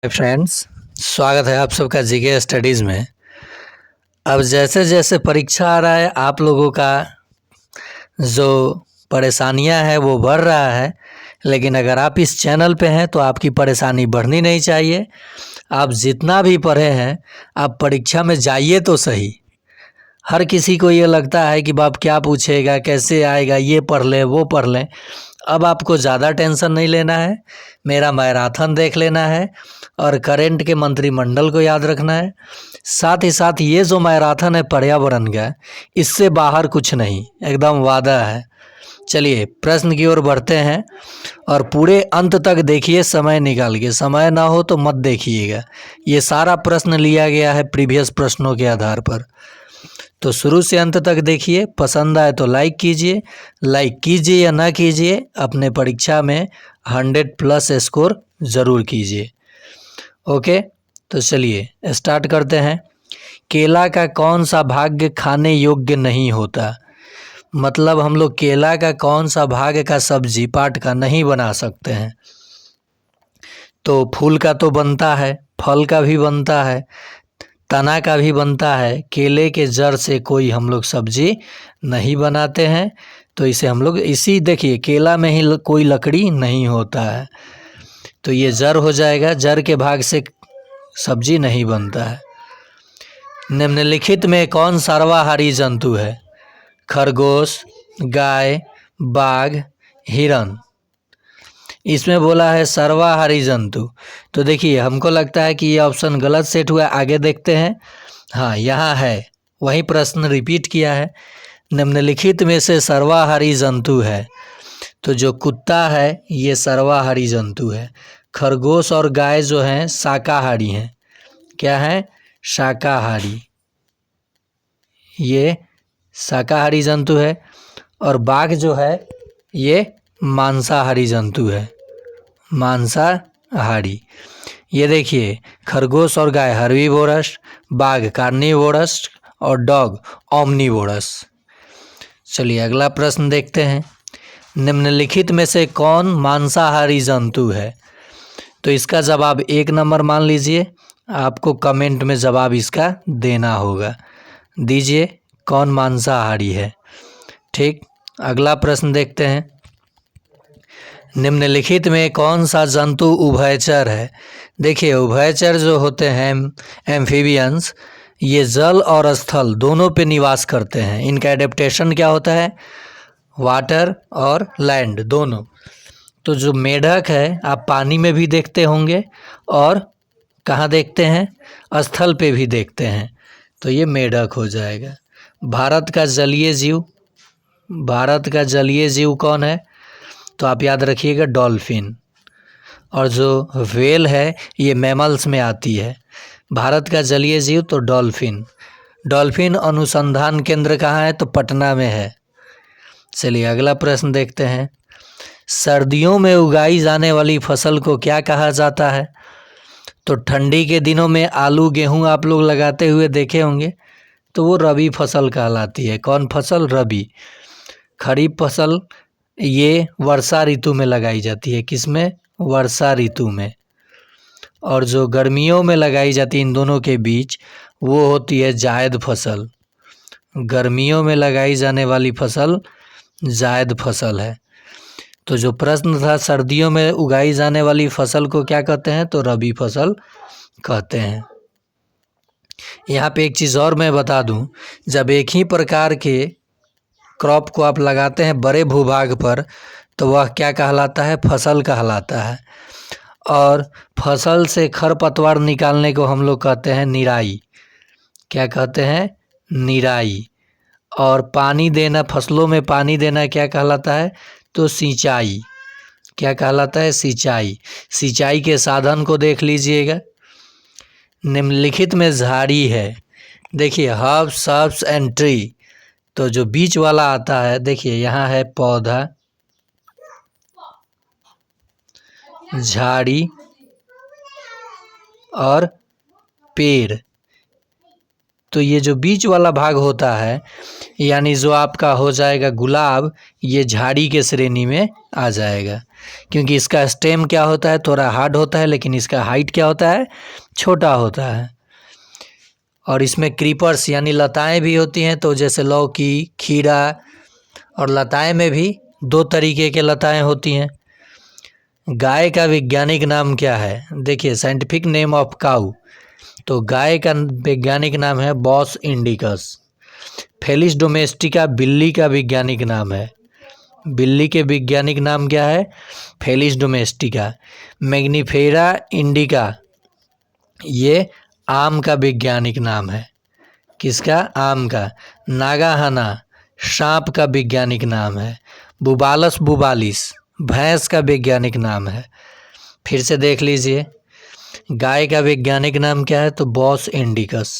Friends, स्वागत है आप सबका जीके स्टडीज़ में। अब जैसे जैसे परीक्षा आ रहा है आप लोगों का जो परेशानियां है वो बढ़ रहा है, लेकिन अगर आप इस चैनल पे हैं तो आपकी परेशानी बढ़नी नहीं चाहिए। आप जितना भी पढ़े हैं आप परीक्षा में जाइए तो सही। हर किसी को ये लगता है कि बाप क्या पूछेगा, कैसे आएगा, ये पढ़ लें वो पढ़ लें। अब आपको ज़्यादा टेंशन नहीं लेना है, मेरा मैराथन देख लेना है और करंट के मंत्रिमंडल को याद रखना है। साथ ही साथ ये जो मैराथन है पर्यावरण का, इससे बाहर कुछ नहीं, एकदम वादा है। चलिए प्रश्न की ओर बढ़ते हैं और पूरे अंत तक देखिए समय निकाल के। समय ना हो तो मत देखिएगा। ये सारा प्रश्न लिया गया है प्रीवियस प्रश्नों के आधार पर, तो शुरू से अंत तक देखिए। पसंद आए तो लाइक कीजिए या ना कीजिए, अपने परीक्षा में 100+ स्कोर ज़रूर कीजिए। ओके, तो चलिए स्टार्ट करते हैं। केला का कौन सा भाग खाने योग्य नहीं होता? मतलब हम लोग केला का कौन सा भाग का सब्जी पाट का नहीं बना सकते हैं? तो फूल का तो बनता है, फल का भी बनता है, तना का भी बनता है। केले के जड़ से कोई हम लोग सब्जी नहीं बनाते हैं, तो इसे हम लोग देखिए केला में ही कोई लकड़ी नहीं होता है, तो ये जड़ हो जाएगा। जड़ के भाग से सब्जी नहीं बनता है। निम्नलिखित में कौन सर्वाहारी जंतु है? खरगोश, गाय, बाघ, हिरन। इसमें बोला है सर्वाहारी जंतु, तो देखिए हमको लगता है कि ये ऑप्शन गलत सेट हुआ है। आगे देखते हैं। हाँ, यहाँ है, वही प्रश्न रिपीट किया है। निम्नलिखित में से सर्वाहारी जंतु है, तो जो कुत्ता है ये सर्वाहारी जंतु है। खरगोश और गाय जो हैं शाकाहारी हैं। क्या है? शाकाहारी, ये शाकाहारी जंतु है। और बाघ जो है ये मांसाहारी जंतु है, मांसाहारी। ये देखिए खरगोश और गाय हर्बीवोरस, बाघ कार्निवोरस और डॉग ओमनीवोरस। चलिए अगला प्रश्न देखते हैं। निम्नलिखित में से कौन मांसाहारी जंतु है? तो इसका जवाब 1 नंबर मान लीजिए। आपको कमेंट में जवाब इसका देना होगा। दीजिए कौन मांसाहारी है। ठीक, अगला प्रश्न देखते हैं। निम्नलिखित में कौन सा जंतु उभयचर है? देखिए उभयचर जो होते हैं एम्फीबियंस, ये जल और स्थल दोनों पे निवास करते हैं। इनका एडेप्टेशन क्या होता है? वाटर और लैंड दोनों। तो जो मेढक है आप पानी में भी देखते होंगे और कहाँ देखते हैं? स्थल पे भी देखते हैं, तो ये मेढक हो जाएगा। भारत का जलीय जीव कौन है? तो आप याद रखिएगा डॉल्फिन। और जो व्हेल है ये मैमल्स में आती है। भारत का जलीय जीव तो डॉल्फिन अनुसंधान केंद्र कहाँ है? तो पटना में है। चलिए अगला प्रश्न देखते हैं। सर्दियों में उगाई जाने वाली फसल को क्या कहा जाता है? तो ठंडी के दिनों में आलू गेहूं आप लोग लगाते हुए देखे होंगे, तो वो रबी फसल कहलाती है। कौन फसल? रबी। खरीफ फसल ये वर्षा ऋतु में लगाई जाती है। किसमें? वर्षा ऋतु में। और जो गर्मियों में लगाई जाती है इन दोनों के बीच, वो होती है जायद फसल। गर्मियों में लगाई जाने वाली फसल जायद फसल है। तो जो प्रश्न था सर्दियों में उगाई जाने वाली फसल को क्या कहते हैं? तो रबी फसल कहते हैं। यहाँ पे एक चीज़ और मैं बता दूं, जब एक ही प्रकार के क्रॉप को आप लगाते हैं बड़े भूभाग पर, तो वह क्या कहलाता है? फसल कहलाता है। और फसल से खरपतवार निकालने को हम लोग कहते हैं निराई। क्या कहते हैं? निराई। और पानी देना, फसलों में पानी देना क्या कहलाता है? तो सिंचाई। क्या कहलाता है? सिंचाई। सिंचाई के साधन को देख लीजिएगा। निम्नलिखित में झाड़ी है, देखिए हर्ब, सब्स एंड ट्री, तो जो बीच वाला आता है देखिए यहाँ है पौधा, झाड़ी और पेड़। तो ये जो बीच वाला भाग होता है, यानी जो आपका हो जाएगा गुलाब, ये झाड़ी के श्रेणी में आ जाएगा। क्योंकि इसका स्टेम क्या होता है, थोड़ा हार्ड होता है, लेकिन इसका हाइट क्या होता है, छोटा होता है। और इसमें क्रीपर्स यानी लताएं भी होती हैं, तो जैसे लौकी, खीरा, और लताएं में भी 2 तरीके के लताएं होती हैं। गाय का वैज्ञानिक नाम क्या है? देखिए, साइंटिफिक नेम ऑफ काऊ, तो गाय का वैज्ञानिक नाम है बॉस इंडिकस। फेलिस डोमेस्टिका बिल्ली का वैज्ञानिक नाम है। बिल्ली के वैज्ञानिक नाम क्या है? Felis domestica. मैग्नीफेरा इंडिका, ये आम का वैज्ञानिक नाम है। किसका? आम का। नागाहाना सांप का वैज्ञानिक नाम है। बुबालस बुबालिस भैंस का वैज्ञानिक नाम है। फिर से देख लीजिए, गाय का वैज्ञानिक नाम क्या है? तो बॉस इंडिकस।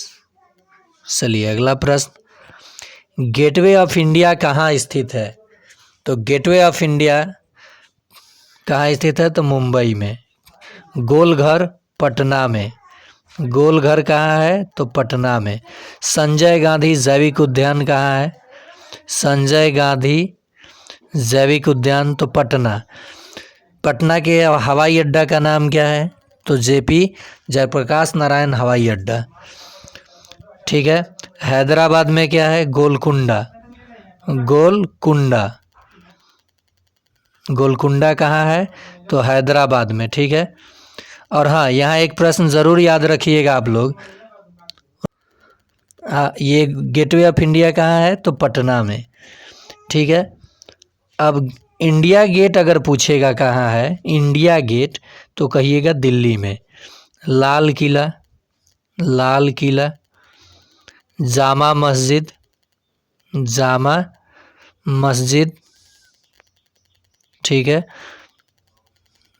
चलिए अगला प्रश्न, गेटवे ऑफ इंडिया कहाँ स्थित है? तो गेटवे ऑफ इंडिया कहाँ स्थित है? तो मुंबई में। गोलघर पटना में। गोलघर कहाँ है? तो पटना में। संजय गांधी जैविक उद्यान कहाँ है? संजय गांधी जैविक उद्यान तो पटना। पटना के हवाई अड्डा का नाम क्या है? तो जेपी जयप्रकाश नारायण हवाई अड्डा। ठीक है। हैदराबाद में क्या है? गोलकुंडा। गोलकुंडा। गोलकुंडा कहाँ है? तो हैदराबाद में। ठीक है। और हाँ, यहाँ एक प्रश्न ज़रूर याद रखिएगा आप लोग। हाँ, ये गेटवे ऑफ इंडिया कहाँ है? तो पटना में। ठीक है। अब इंडिया गेट अगर पूछेगा कहाँ है, इंडिया गेट, तो कहिएगा दिल्ली में। लाल किला, लाल किला। जामा मस्जिद, जामा मस्जिद। ठीक है,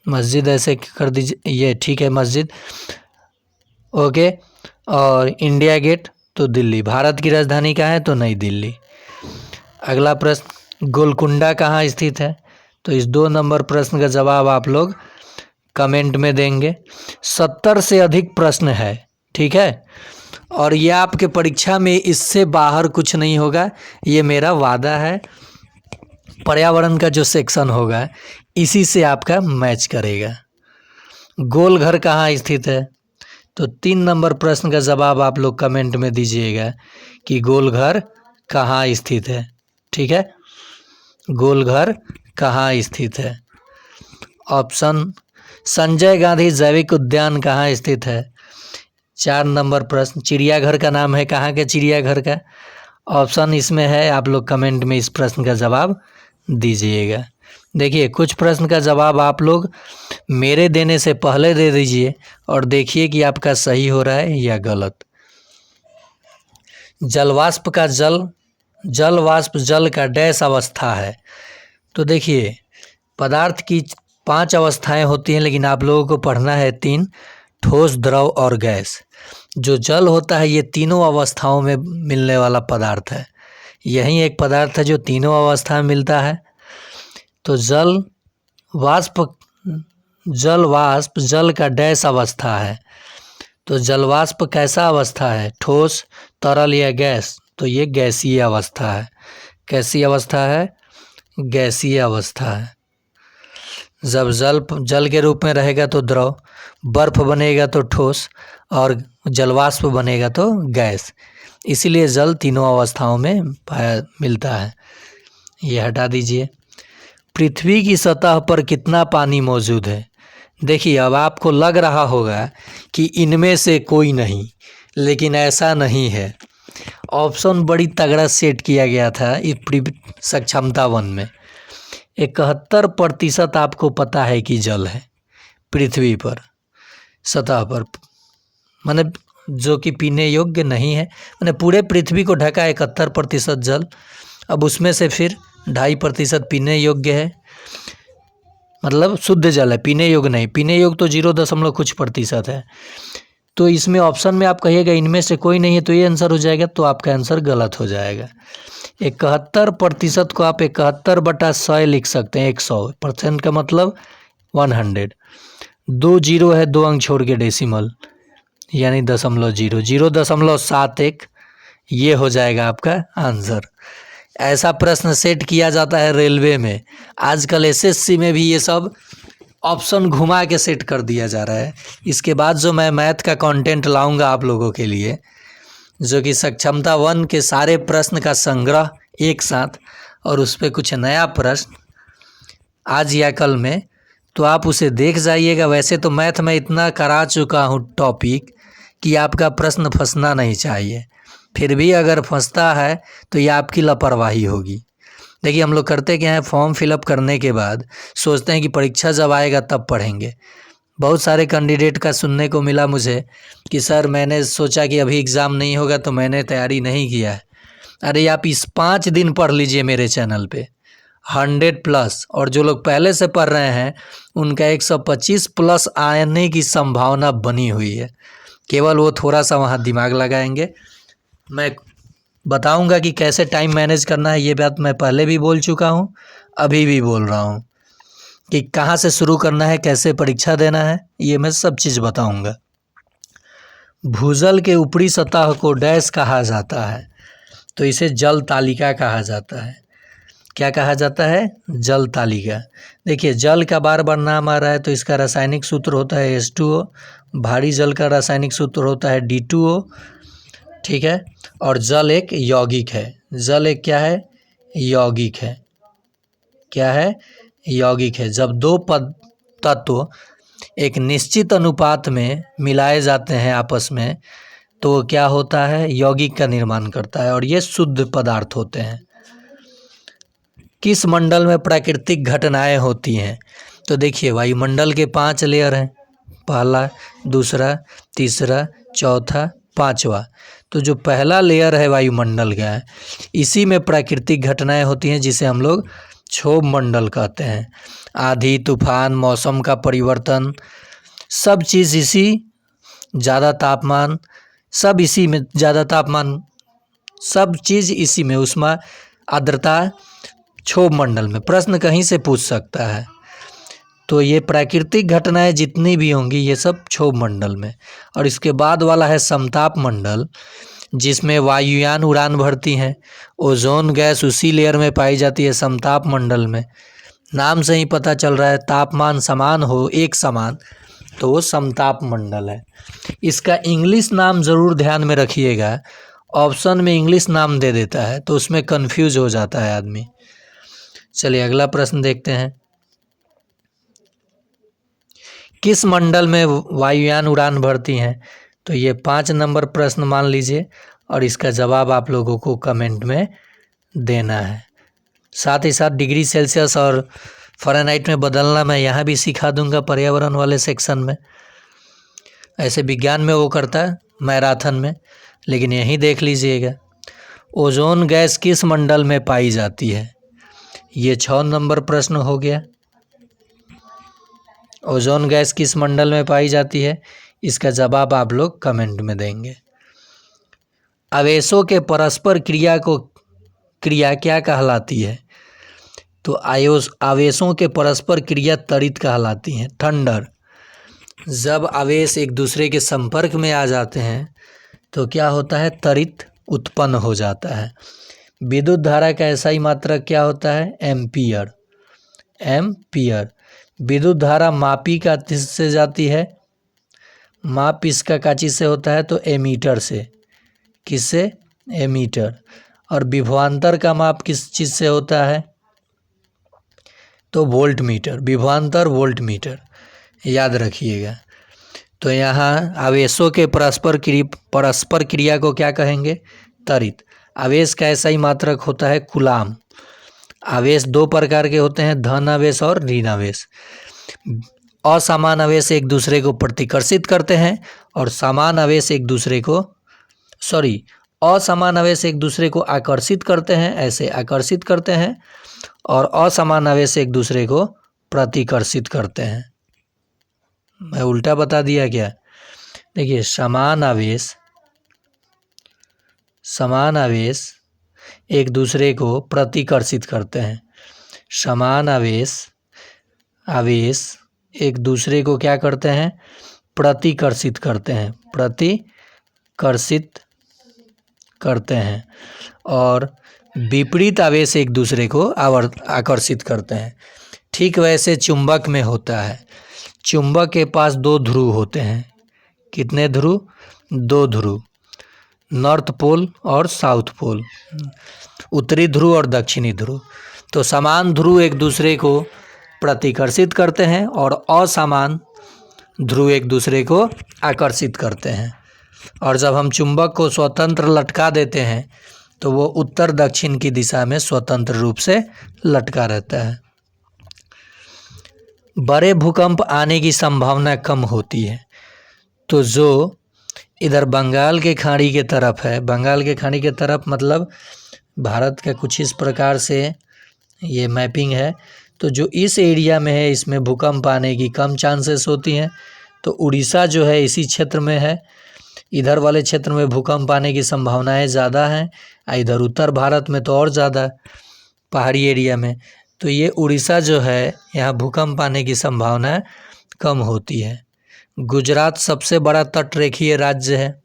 मस्जिद ऐसे कर दीजिए, ये ठीक है मस्जिद। ओके। और इंडिया गेट तो दिल्ली। भारत की राजधानी कहाँ है? तो नई दिल्ली। अगला प्रश्न, गोलकुंडा कहाँ स्थित है? तो इस 2 नंबर प्रश्न का जवाब आप लोग कमेंट में देंगे। 70 से अधिक प्रश्न है। ठीक है। और ये आपके परीक्षा में इससे बाहर कुछ नहीं होगा, ये मेरा वादा है। पर्यावरण का जो सेक्शन होगा इसी से आपका मैच करेगा। गोलघर कहाँ स्थित है? तो 3 नंबर प्रश्न का जवाब आप लोग कमेंट में दीजिएगा कि गोलघर कहाँ स्थित है। ठीक है, गोलघर कहाँ स्थित है? ऑप्शन, संजय गांधी जैविक उद्यान कहाँ स्थित है? 4 नंबर प्रश्न, चिड़ियाघर का नाम है कहाँ के चिड़ियाघर का? ऑप्शन इसमें है, आप लोग कमेंट में इस प्रश्न का जवाब दीजिएगा। देखिए, कुछ प्रश्न का जवाब आप लोग मेरे देने से पहले दे दीजिए और देखिए कि आपका सही हो रहा है या गलत। जलवाष्प का जल वाष्प जल का डैश अवस्था है। तो देखिए, पदार्थ की 5 अवस्थाएं होती हैं, लेकिन आप लोगों को पढ़ना है 3, ठोस, द्रव और गैस। जो जल होता है ये तीनों अवस्थाओं में मिलने वाला पदार्थ है। यही एक पदार्थ है जो तीनों अवस्था में मिलता है। तो जल वाष्प जल का डैश अवस्था है। तो जलवाष्प कैसा अवस्था है? ठोस, तरल या गैस? तो ये गैसीय अवस्था है। कैसी अवस्था है? गैसीय अवस्था है। जब जल के रूप में रहेगा तो द्रव, बर्फ बनेगा तो ठोस और जलवाष्प बनेगा तो गैस। इसीलिए जल तीनों अवस्थाओं में मिलता है। ये हटा दीजिए। पृथ्वी की सतह पर कितना पानी मौजूद है? देखिए, अब आपको लग रहा होगा कि इनमें से कोई नहीं, लेकिन ऐसा नहीं है। ऑप्शन बड़ी तगड़ा सेट किया गया था इस सक्षमता 1 में। 71% आपको पता है कि जल है पृथ्वी पर सतह पर, माने जो कि पीने योग्य नहीं है। माने पूरे पृथ्वी को ढका 71% जल। अब उसमें से फिर 2.5% पीने योग्य है, मतलब शुद्ध जल है, पीने योग्य नहीं। पीने योग्य तो 0 कुछ % है। तो इसमें ऑप्शन में आप कहिएगा इनमें से कोई नहीं है, तो ये आंसर हो जाएगा, तो आपका आंसर गलत हो जाएगा। 71% को आप 71/100 लिख सकते हैं। 100% का मतलब 100। 2 जीरो है, 2 अंक छोड़ के डेसिमल, यानी 0.0 0.71, ये हो जाएगा आपका आंसर। ऐसा प्रश्न सेट किया जाता है रेलवे में। आजकल एसएससी में भी ये सब ऑप्शन घुमा के सेट कर दिया जा रहा है। इसके बाद जो मैं मैथ का कंटेंट लाऊंगा आप लोगों के लिए, जो कि सक्षमता 1 के सारे प्रश्न का संग्रह एक साथ, और उस पर कुछ नया प्रश्न आज या कल में, तो आप उसे देख जाइएगा। वैसे तो मैथ में इतना करा चुका हूँ टॉपिक कि आपका प्रश्न फंसना नहीं चाहिए, फिर भी अगर फंसता है तो ये आपकी लापरवाही होगी। देखिए हम लोग करते क्या है, फॉर्म फिलअप करने के बाद सोचते हैं कि परीक्षा जब आएगा तब पढ़ेंगे। बहुत सारे कैंडिडेट का सुनने को मिला मुझे कि सर मैंने सोचा कि अभी एग्ज़ाम नहीं होगा तो मैंने तैयारी नहीं किया है। अरे आप इस 5 दिन पढ़ लीजिए मेरे चैनल पे 100+, और जो लोग पहले से पढ़ रहे हैं उनका 125+ आने की संभावना बनी हुई है। केवल वो थोड़ा सा वहाँ दिमाग लगाएंगे। मैं बताऊंगा कि कैसे टाइम मैनेज करना है, ये बात मैं पहले भी बोल चुका हूँ, अभी भी बोल रहा हूँ कि कहाँ से शुरू करना है, कैसे परीक्षा देना है, ये मैं सब चीज़ बताऊंगा। भूजल के ऊपरी सतह को डैश कहा जाता है, तो इसे जल तालिका कहा जाता है। क्या कहा जाता है? जल तालिका। देखिए जल का बार बार नाम आ रहा है तो इसका रासायनिक सूत्र होता है H2O, भारी जल का रासायनिक सूत्र होता है D2O, ठीक है। और जल एक यौगिक है। जल एक क्या है? यौगिक है। क्या है? यौगिक है। जब दो तत्व एक निश्चित अनुपात में मिलाए जाते हैं आपस में तो क्या होता है? यौगिक का निर्माण करता है, और ये शुद्ध पदार्थ होते हैं। किस मंडल में प्राकृतिक घटनाएं होती हैं? तो देखिए वायुमंडल के 5 लेयर हैं, पहला, दूसरा, तीसरा, चौथा, पांचवा। तो जो पहला लेयर है वायुमंडल का है, इसी में प्राकृतिक घटनाएं होती हैं जिसे हम लोग क्षोभ मंडल कहते हैं। आंधी, तूफान, मौसम का परिवर्तन, सब चीज़ इसी, ज़्यादा तापमान, सब इसी में, ज़्यादा तापमान सब चीज़ इसी में, उष्मा, आर्द्रता, क्षोभ मंडल में। प्रश्न कहीं से पूछ सकता है। तो ये प्राकृतिक घटनाएं जितनी भी होंगी ये सब क्षोभ मंडल में। और इसके बाद वाला है समताप मंडल, जिसमें वायुयान उड़ान भरती हैं। ओजोन गैस उसी लेयर में पाई जाती है समताप मंडल में। नाम से ही पता चल रहा है, तापमान समान हो, एक समान, तो वो समताप मंडल है। इसका इंग्लिश नाम ज़रूर ध्यान में रखिएगा, ऑप्शन में इंग्लिश नाम दे देता है तो उसमें कंफ्यूज हो जाता है आदमी। चलिए अगला प्रश्न देखते हैं। किस मंडल में वायुयान उड़ान भरती हैं? तो ये 5 नंबर प्रश्न मान लीजिए, और इसका जवाब आप लोगों को कमेंट में देना है। साथ ही साथ डिग्री सेल्सियस और फ़ारेनहाइट में बदलना मैं यहाँ भी सिखा दूंगा पर्यावरण वाले सेक्शन में। ऐसे विज्ञान में वो करता है मैराथन में, लेकिन यहीं देख लीजिएगा। ओजोन गैस किस मंडल में पाई जाती है? ये 6 नंबर प्रश्न हो गया। ओजोन गैस किस मंडल में पाई जाती है? इसका जवाब आप लोग कमेंट में देंगे। आवेशों के परस्पर क्रिया क्या कहलाती है? तो आवेशों के परस्पर क्रिया त्वरित कहलाती हैं, थंडर। जब आवेश एक दूसरे के संपर्क में आ जाते हैं तो क्या होता है? त्वरित उत्पन्न हो जाता है। विद्युत धारा का SI मात्रक क्या होता है? एम्पियर। एम्पियर। विद्युत धारा मापी का किससे जाती है? माप इसका का चीज़ से होता है? तो एमीटर से। किससे? एमीटर। और विभवांतर का माप किस चीज़ से होता है? तो वोल्ट मीटर। विभवांतर वोल्ट मीटर, याद रखिएगा। तो यहाँ आवेशों के परस्पर क्रिया को क्या कहेंगे? त्वरित। आवेश का SI मात्रक होता है कूलाम। आवेश 2 प्रकार के होते हैं, धन आवेश और ऋण आवेश। असमान आवेश एक दूसरे को प्रतिकर्षित करते हैं और असमान आवेश एक दूसरे को आकर्षित करते हैं, ऐसे आकर्षित करते हैं, और असमान आवेश एक दूसरे को प्रतिकर्षित करते हैं। मैं उल्टा बता दिया क्या? देखिए समान आवेश एक दूसरे को प्रतिकर्षित करते हैं। समान आवेश एक दूसरे को क्या करते हैं? प्रतिकर्षित करते हैं। और विपरीत आवेश एक दूसरे को आकर्षित करते हैं। ठीक वैसे चुंबक में होता है। चुंबक के पास 2 ध्रुव होते हैं। कितने ध्रुव? 2 ध्रुव, नॉर्थ पोल और साउथ पोल, उत्तरी ध्रुव और दक्षिणी ध्रुव। तो समान ध्रुव एक दूसरे को प्रतिकर्षित करते हैं और असमान ध्रुव एक दूसरे को आकर्षित करते हैं। और जब हम चुंबक को स्वतंत्र लटका देते हैं तो वो उत्तर दक्षिण की दिशा में स्वतंत्र रूप से लटका रहता है। बड़े भूकंप आने की संभावना कम होती है। तो जो इधर बंगाल के खाड़ी के तरफ है, बंगाल के खाड़ी के तरफ मतलब भारत का कुछ इस प्रकार से ये मैपिंग है। तो जो इस एरिया में है इसमें भूकंप आने की कम चांसेस होती हैं। तो उड़ीसा जो है इसी क्षेत्र में है, इधर वाले क्षेत्र में भूकंप आने की संभावनाएं ज़्यादा हैं। इधर उत्तर भारत में तो और ज़्यादा, पहाड़ी एरिया में। तो ये उड़ीसा जो है यहाँ भूकंप आने की संभावना कम होती है। गुजरात सबसे बड़ा तटरेखीय राज्य है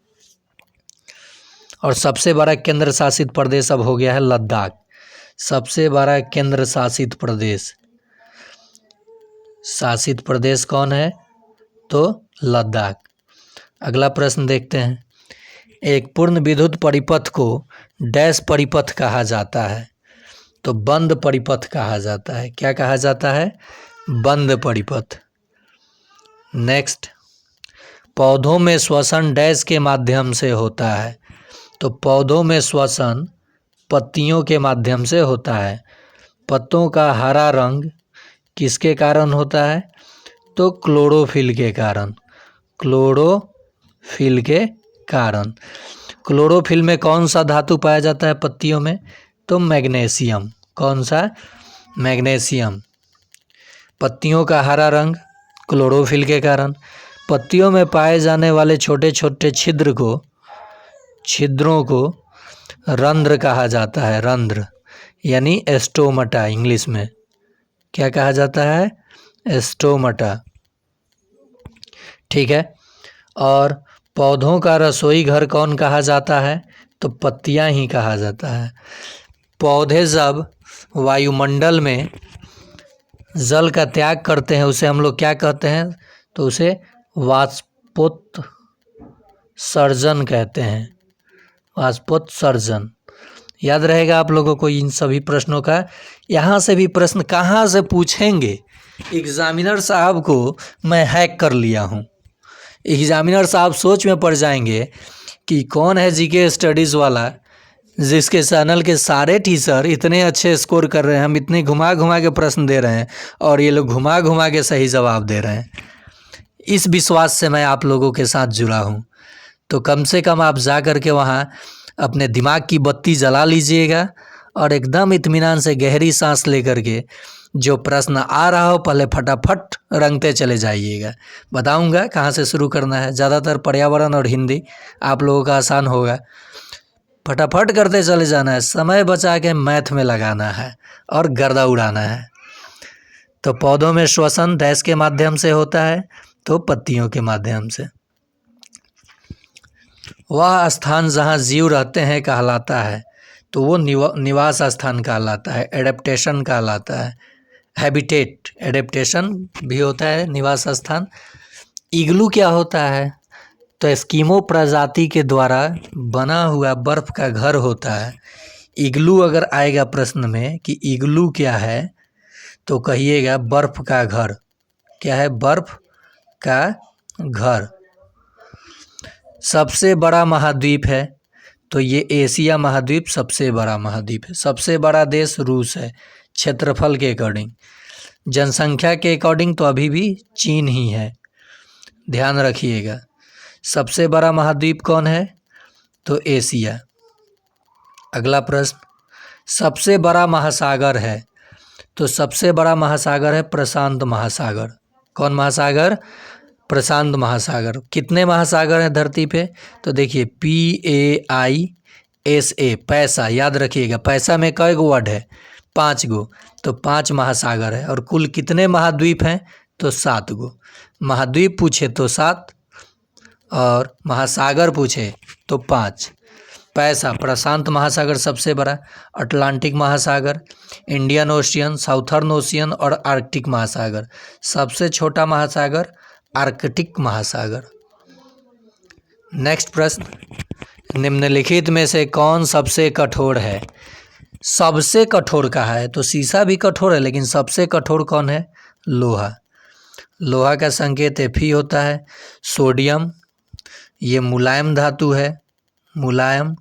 और सबसे बड़ा केंद्र शासित प्रदेश अब हो गया है लद्दाख। सबसे बड़ा केंद्र शासित प्रदेश कौन है? तो लद्दाख। अगला प्रश्न देखते हैं। एक पूर्ण विद्युत परिपथ को डैश परिपथ कहा जाता है? तो बंद परिपथ कहा जाता है। क्या कहा जाता है? बंद परिपथ। नेक्स्ट, पौधों में श्वसन डैश के माध्यम से होता है? तो पौधों में श्वसन पत्तियों के माध्यम से होता है। पत्तों का हरा रंग किसके कारण होता है? तो क्लोरोफिल के कारण। क्लोरोफिल के कारण। क्लोरोफिल में कौन सा धातु पाया जाता है पत्तियों में? तो मैग्नीशियम। कौन सा? मैग्नीशियम। पत्तियों का हरा रंग क्लोरोफिल के कारण। पत्तियों में पाए जाने वाले छोटे छोटे छिद्रों को रंध्र कहा जाता है। रंध्र यानी एस्टोमटा इंग्लिश में। क्या कहा जाता है? एस्टोमटा। ठीक है। और पौधों का रसोई घर कौन कहा जाता है? तो पत्तियां ही कहा जाता है। पौधे जब वायुमंडल में जल का त्याग करते हैं उसे हम लोग क्या कहते हैं? तो उसे वाष्पोत्सर्जन कहते हैं। वाष्पोत्सर्जन। याद रहेगा आप लोगों को इन सभी प्रश्नों का। यहाँ से भी प्रश्न कहाँ से पूछेंगे? एग्जामिनर साहब को मैं हैक कर लिया हूँ। एग्जामिनर साहब सोच में पड़ जाएंगे कि कौन है जीके स्टडीज़ वाला जिसके चैनल के सारे टीचर इतने अच्छे स्कोर कर रहे हैं, हम इतने घुमा घुमा के प्रश्न दे रहे हैं और ये लोग घुमा घुमा के सही जवाब दे रहे हैं। इस विश्वास से मैं आप लोगों के साथ जुड़ा हूँ। तो कम से कम आप जा कर के वहाँ अपने दिमाग की बत्ती जला लीजिएगा और एकदम इत्मीनान से गहरी सांस लेकर के जो प्रश्न आ रहा हो पहले फटाफट रंगते चले जाइएगा। बताऊंगा कहाँ से शुरू करना है। ज़्यादातर पर्यावरण और हिंदी आप लोगों का आसान होगा। फटाफट करते चले जाना है, समय बचा के मैथ में लगाना है और गर्दा उड़ाना है। तो पौधों में श्वसन डैश के माध्यम से होता है? तो पत्तियों के माध्यम से। वह स्थान जहाँ जीव रहते हैं कहलाता है? तो वो निवास स्थान कहलाता है, एडेप्टेशन कहलाता है। हैबिटेट, एडेप्टेशन भी होता है निवास स्थान। इग्लू क्या होता है? तो एस्किमो प्रजाति के द्वारा बना हुआ बर्फ़ का घर होता है। इग्लू अगर आएगा प्रश्न में कि इग्लू क्या है तो कहिएगा बर्फ़ का घर। क्या है? बर्फ़ का घर। सबसे बड़ा महाद्वीप है? तो ये एशिया महाद्वीप सबसे बड़ा महाद्वीप है। सबसे बड़ा देश रूस है क्षेत्रफल के अकॉर्डिंग। जनसंख्या के अकॉर्डिंग तो अभी भी चीन ही है, ध्यान रखिएगा। सबसे बड़ा महाद्वीप कौन है? तो एशिया। अगला प्रश्न, सबसे बड़ा महासागर है? तो सबसे बड़ा महासागर है प्रशांत महासागर। कौन महासागर? प्रशांत महासागर। कितने महासागर हैं धरती पे? तो देखिए PAISA, पैसा, याद रखिएगा। पैसा में कई गो वर्ड है? 5 गो। तो 5 महासागर है। और कुल कितने महाद्वीप हैं? तो 7 गो। महाद्वीप पूछे तो 7 और महासागर पूछे तो 5। पैसा, प्रशांत महासागर सबसे बड़ा, अटलांटिक महासागर, इंडियन ओशियन, साउथर्न ओशियन और आर्कटिक महासागर। सबसे छोटा महासागर आर्कटिक महासागर। नेक्स्ट प्रश्न, निम्नलिखित में से कौन सबसे कठोर है? सबसे कठोर कहा है तो शीशा भी कठोर है, लेकिन सबसे कठोर कौन है? लोहा। लोहा का संकेत Fe होता है। सोडियम, ये मुलायम धातु है, मुलायम,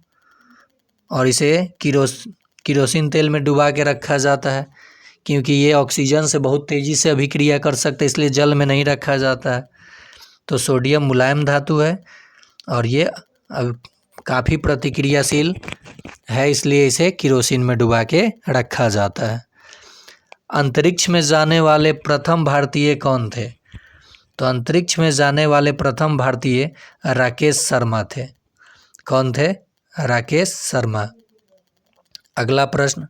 और इसे किरोसिन तेल में डुबा के रखा जाता है, क्योंकि ये ऑक्सीजन से बहुत तेज़ी से अभिक्रिया कर सकते, इसलिए जल में नहीं रखा जाता है। तो सोडियम मुलायम धातु है और ये अब काफ़ी प्रतिक्रियाशील है, इसलिए इसे किरोसिन में डुबा के रखा जाता है। अंतरिक्ष में जाने वाले प्रथम भारतीय कौन थे? तो अंतरिक्ष में जाने वाले प्रथम भारतीय राकेश शर्मा थे। कौन थे? राकेश शर्मा। अगला प्रश्न,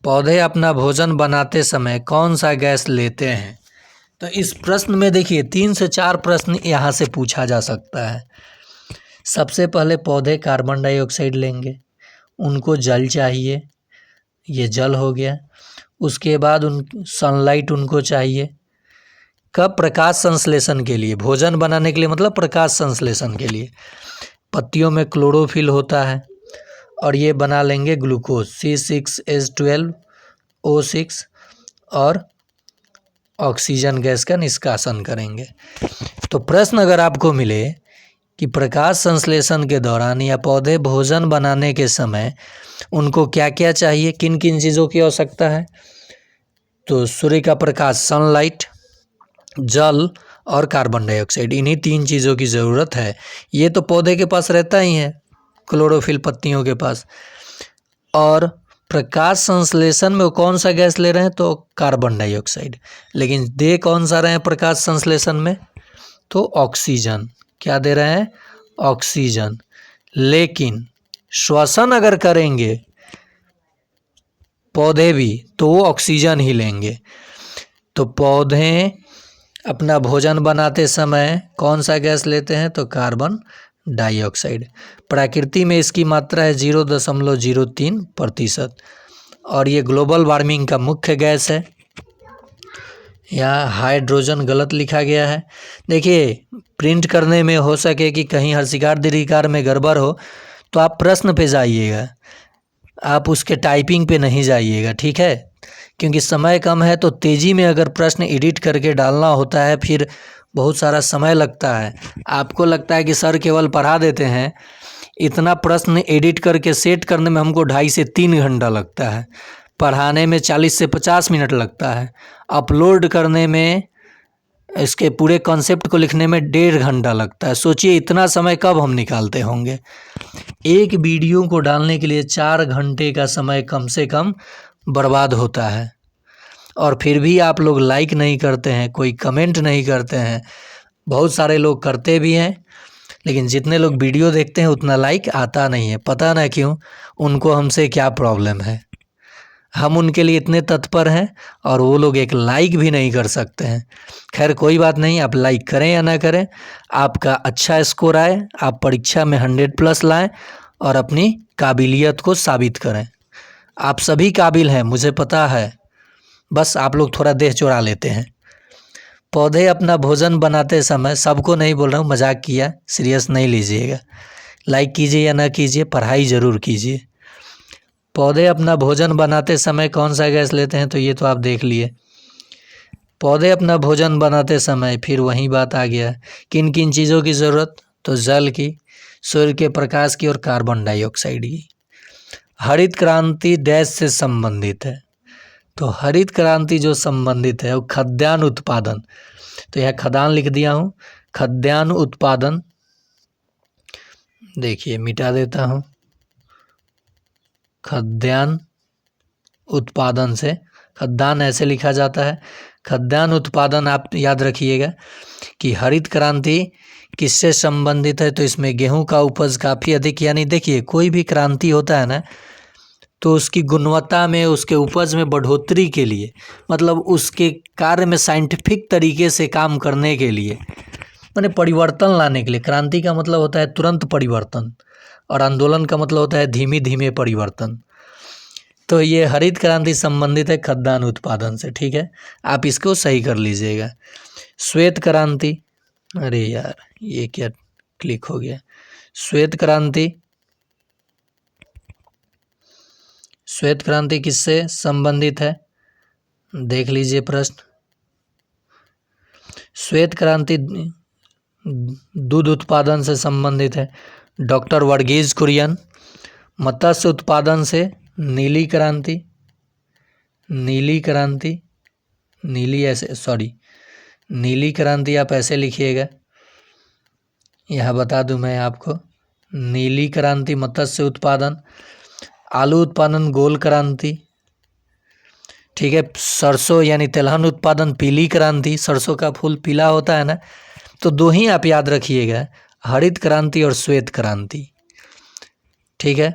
पौधे अपना भोजन बनाते समय कौन सा गैस लेते हैं? तो इस प्रश्न में देखिए 3 से 4 प्रश्न यहाँ से पूछा जा सकता है। सबसे पहले पौधे कार्बन डाइऑक्साइड लेंगे, उनको जल चाहिए, ये जल हो गया। उसके बाद सनलाइट उनको चाहिए, कब? प्रकाश संश्लेषण के लिए, भोजन बनाने के लिए मतलब प्रकाश संश्लेषण के लिए। पत्तियों में क्लोरोफिल होता है और ये बना लेंगे ग्लूकोज C6H12O6 और ऑक्सीजन गैस का निष्कासन करेंगे। तो प्रश्न अगर आपको मिले कि प्रकाश संश्लेषण के दौरान या पौधे भोजन बनाने के समय उनको क्या क्या चाहिए, किन किन चीज़ों की आवश्यकता है, तो सूर्य का प्रकाश, सनलाइट, जल और कार्बन डाइऑक्साइड, इन्हीं 3 चीज़ों की ज़रूरत है। ये तो पौधे के पास रहता ही है, क्लोरोफिल पत्तियों के पास। और प्रकाश संश्लेषण में वो कौन सा गैस ले रहे हैं? तो कार्बन डाइऑक्साइड। लेकिन दे कौन सा रहे हैं प्रकाश संश्लेषण में? तो ऑक्सीजन। क्या दे रहे हैं? ऑक्सीजन। लेकिन श्वसन अगर करेंगे पौधे भी तो वो ऑक्सीजन ही लेंगे। तो पौधे अपना भोजन बनाते समय कौन सा गैस लेते हैं? तो कार्बन डाइऑक्साइड। प्रकृति में इसकी मात्रा है 0.03% और ये ग्लोबल वार्मिंग का मुख्य गैस है। यहाँ हाइड्रोजन गलत लिखा गया है। देखिए, प्रिंट करने में हो सके कि कहीं हर्षिकार दीर्घिकार में गड़बड़ हो तो आप प्रश्न पे जाइएगा, आप उसके टाइपिंग पे नहीं जाइएगा, ठीक है? क्योंकि समय कम है तो तेज़ी में अगर प्रश्न एडिट करके डालना होता है फिर बहुत सारा समय लगता है। आपको लगता है कि सर केवल पढ़ा देते हैं, इतना प्रश्न एडिट करके सेट करने में हमको 2.5 से 3 घंटा लगता है, पढ़ाने में 40 से 50 मिनट लगता है, अपलोड करने में, इसके पूरे कॉन्सेप्ट को लिखने में 1.5 घंटा लगता है। सोचिए इतना समय कब हम निकालते होंगे। एक वीडियो को डालने के लिए 4 घंटे का समय कम से कम बर्बाद होता है, और फिर भी आप लोग लाइक नहीं करते हैं, कोई कमेंट नहीं करते हैं। बहुत सारे लोग करते भी हैं, लेकिन जितने लोग वीडियो देखते हैं उतना लाइक आता नहीं है। पता ना क्यों, उनको हमसे क्या प्रॉब्लम है। हम उनके लिए इतने तत्पर हैं और वो लोग एक लाइक भी नहीं कर सकते हैं। खैर कोई बात नहीं, आप लाइक करें या ना करें, आपका अच्छा स्कोर आए, आप परीक्षा में 100+ लाएं और अपनी काबिलियत को साबित करें। आप सभी काबिल हैं, मुझे पता है, बस आप लोग थोड़ा देह चुरा लेते हैं। पौधे अपना भोजन बनाते समय, सबको नहीं बोल रहा हूँ, मजाक किया, सीरियस नहीं लीजिएगा। लाइक कीजिए या ना कीजिए, पढ़ाई ज़रूर कीजिए। पौधे अपना भोजन बनाते समय कौन सा गैस लेते हैं? तो ये तो आप देख लिए। पौधे अपना भोजन बनाते समय फिर वही बात आ गया, किन किन चीज़ों की ज़रूरत? तो जल की, सूर्य के प्रकाश की और कार्बन डाइऑक्साइड की। हरित क्रांति देश से संबंधित है, तो हरित क्रांति जो संबंधित है वो खाद्यान्न उत्पादन, तो यह खाद्यान्न लिख दिया हूँ, खाद्यान्न उत्पादन। देखिए मिटा देता हूँ, खाद्यान्न उत्पादन से, खाद्यान्न ऐसे लिखा जाता है। खाद्यान्न उत्पादन आप याद रखिएगा कि हरित क्रांति किससे संबंधित है, तो इसमें गेहूं का उपज काफ़ी अधिक, यानी देखिए कोई भी क्रांति होता है ना तो उसकी गुणवत्ता में, उसके उपज में बढ़ोतरी के लिए, मतलब उसके कार्य में साइंटिफिक तरीके से काम करने के लिए, माने परिवर्तन लाने के लिए। क्रांति का मतलब होता है तुरंत परिवर्तन, और आंदोलन का मतलब होता है धीमे धीमे परिवर्तन। तो ये हरित क्रांति संबंधित है खाद्यान्न उत्पादन से, ठीक है, आप इसको सही कर लीजिएगा। श्वेत क्रांति, अरे यार ये क्या क्लिक हो गया। श्वेत क्रांति, श्वेत क्रांति किससे संबंधित है, देख लीजिए प्रश्न। श्वेत क्रांति दूध उत्पादन से संबंधित है, डॉक्टर वर्गीज कुरियन। मत्स्य उत्पादन से नीली क्रांति, नीली क्रांति, नीली ऐसे सॉरी नीली क्रांति आप ऐसे लिखिएगा, यह बता दूं मैं आपको, नीली क्रांति मत्स्य उत्पादन। आलू उत्पादन गोल क्रांति, ठीक है। सरसों यानी तिलहन उत्पादन पीली क्रांति, सरसों का फूल पीला होता है ना, तो दो ही आप याद रखिएगा, हरित क्रांति और श्वेत क्रांति, ठीक है।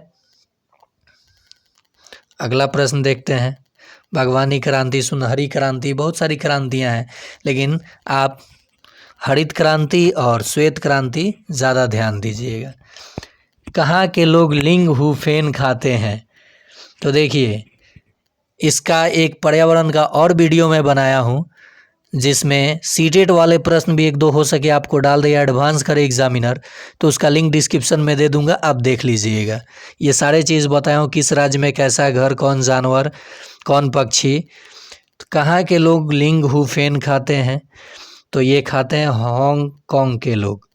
अगला प्रश्न देखते हैं। बागवानी क्रांति, सुनहरी क्रांति, बहुत सारी क्रांतियां हैं, लेकिन आप हरित क्रांति और श्वेत क्रांति ज़्यादा ध्यान दीजिएगा। कहाँ के लोग लिंग हुफेन खाते हैं, तो देखिए इसका एक पर्यावरण का और वीडियो मैं बनाया हूँ, जिसमें सीटेट वाले प्रश्न भी एक दो हो सके आपको डाल दिया, एडवांस करे एग्जामिनर, तो उसका लिंक डिस्क्रिप्शन में दे दूंगा, आप देख लीजिएगा। ये सारे चीज़ बताया हूँ, किस राज्य में कैसा घर, कौन जानवर, कौन पक्षी। तो कहाँ के लोग लिंग हुफेन खाते हैं, तो ये खाते हैं हांगकांग के लोग।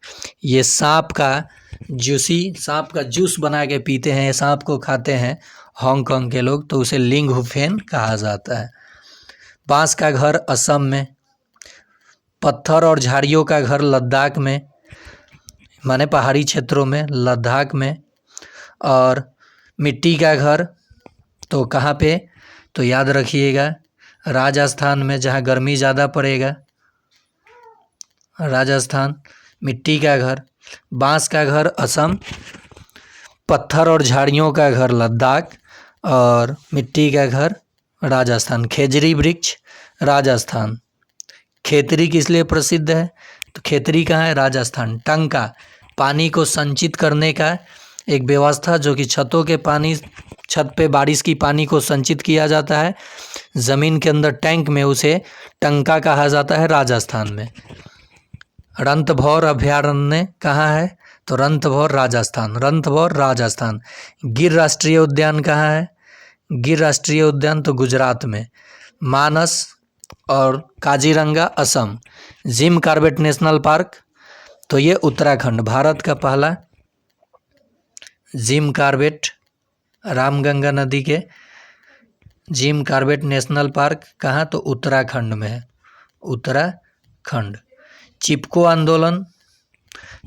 ये सांप का जूस बना के पीते हैं, सांप को खाते हैं हांगकांग के लोग, तो उसे लिंग हुफेन कहा जाता है। बांस का घर असम में, पत्थर और झाड़ियों का घर लद्दाख में, माने पहाड़ी क्षेत्रों में, लद्दाख में। और मिट्टी का घर तो कहाँ पे, तो याद रखिएगा राजस्थान में, जहाँ गर्मी ज़्यादा पड़ेगा, राजस्थान। मिट्टी का घर, बांस का घर असम, पत्थर और झाड़ियों का घर लद्दाख, और मिट्टी का घर राजस्थान। खेजड़ी वृक्ष राजस्थान। खेतरी किस लिए प्रसिद्ध है, तो खेतरी कहाँ है, राजस्थान। टंका, पानी को संचित करने का एक व्यवस्था, जो कि छत पे बारिश की पानी को संचित किया जाता है ज़मीन के अंदर टैंक में, उसे टंका कहा जाता है राजस्थान में। रणथंभौर अभयारण्य कहाँ है, तो रणथंभौर राजस्थान, रणथंभौर राजस्थान। गिर राष्ट्रीय उद्यान कहाँ है, गिर राष्ट्रीय उद्यान तो गुजरात में। मानस और Kaziranga Assam. Jim Corbett national park, तो ये उत्तराखंड, भारत का पहला जिम कॉर्बेट, रामगंगा नदी के जिम कॉर्बेट नेशनल पार्क कहाँ, तो उत्तराखंड में है, उत्तराखंड। चिपको आंदोलन,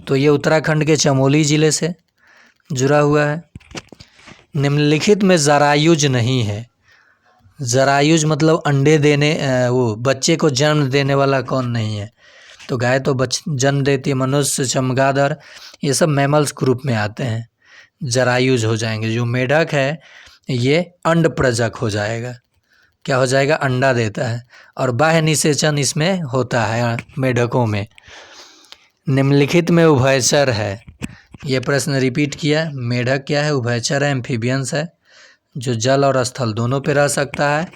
तो ये उत्तराखंड के चमोली ज़िले से जुड़ा हुआ है। निम्नलिखित में जरायुज नहीं है, जरायुज मतलब अंडे देने, वो बच्चे को जन्म देने वाला कौन नहीं है, तो गाय तो जन्म देती है, मनुष्य, चमगादड़, ये सब मैमल्स ग्रुप में आते हैं, जरायुज हो जाएंगे। जो मेढक है ये अंड प्रजक हो जाएगा, क्या हो जाएगा, अंडा देता है, और बाह्य निषेचन इसमें होता है मेढकों में। निम्नलिखित में उभयचर है, ये प्रश्न रिपीट किया। मेढक क्या है, उभयचर है, एम्फीबियंस है, जो जल और स्थल दोनों पे रह सकता है।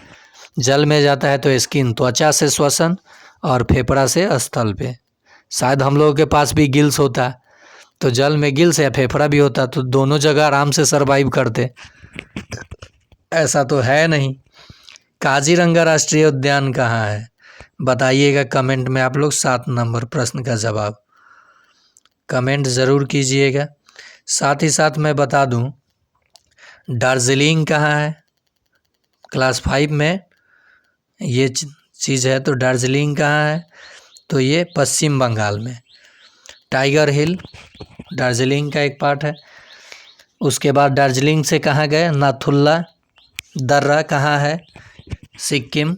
जल में जाता है तो स्किन, त्वचा से श्वसन, और फेफड़ा से स्थल पे। शायद हम लोगों के पास भी गिल्स होता, तो जल में गिल्स या फेफड़ा भी होता, तो दोनों जगह आराम से सरवाइव करते, ऐसा तो है नहीं। काजीरंगा राष्ट्रीय उद्यान कहाँ है, बताइएगा कमेंट में आप लोग। 7 नंबर प्रश्न का जवाब कमेंट ज़रूर कीजिएगा। साथ ही साथ मैं बता दूं, दार्जिलिंग कहाँ है, क्लास 5 में ये चीज़ है, तो दार्जिलिंग कहाँ है, तो ये पश्चिम बंगाल में। टाइगर हिल दार्जिलिंग का एक पार्ट है। उसके बाद दार्जिलिंग से कहाँ गए, नाथुला दर्रा कहाँ है, सिक्किम।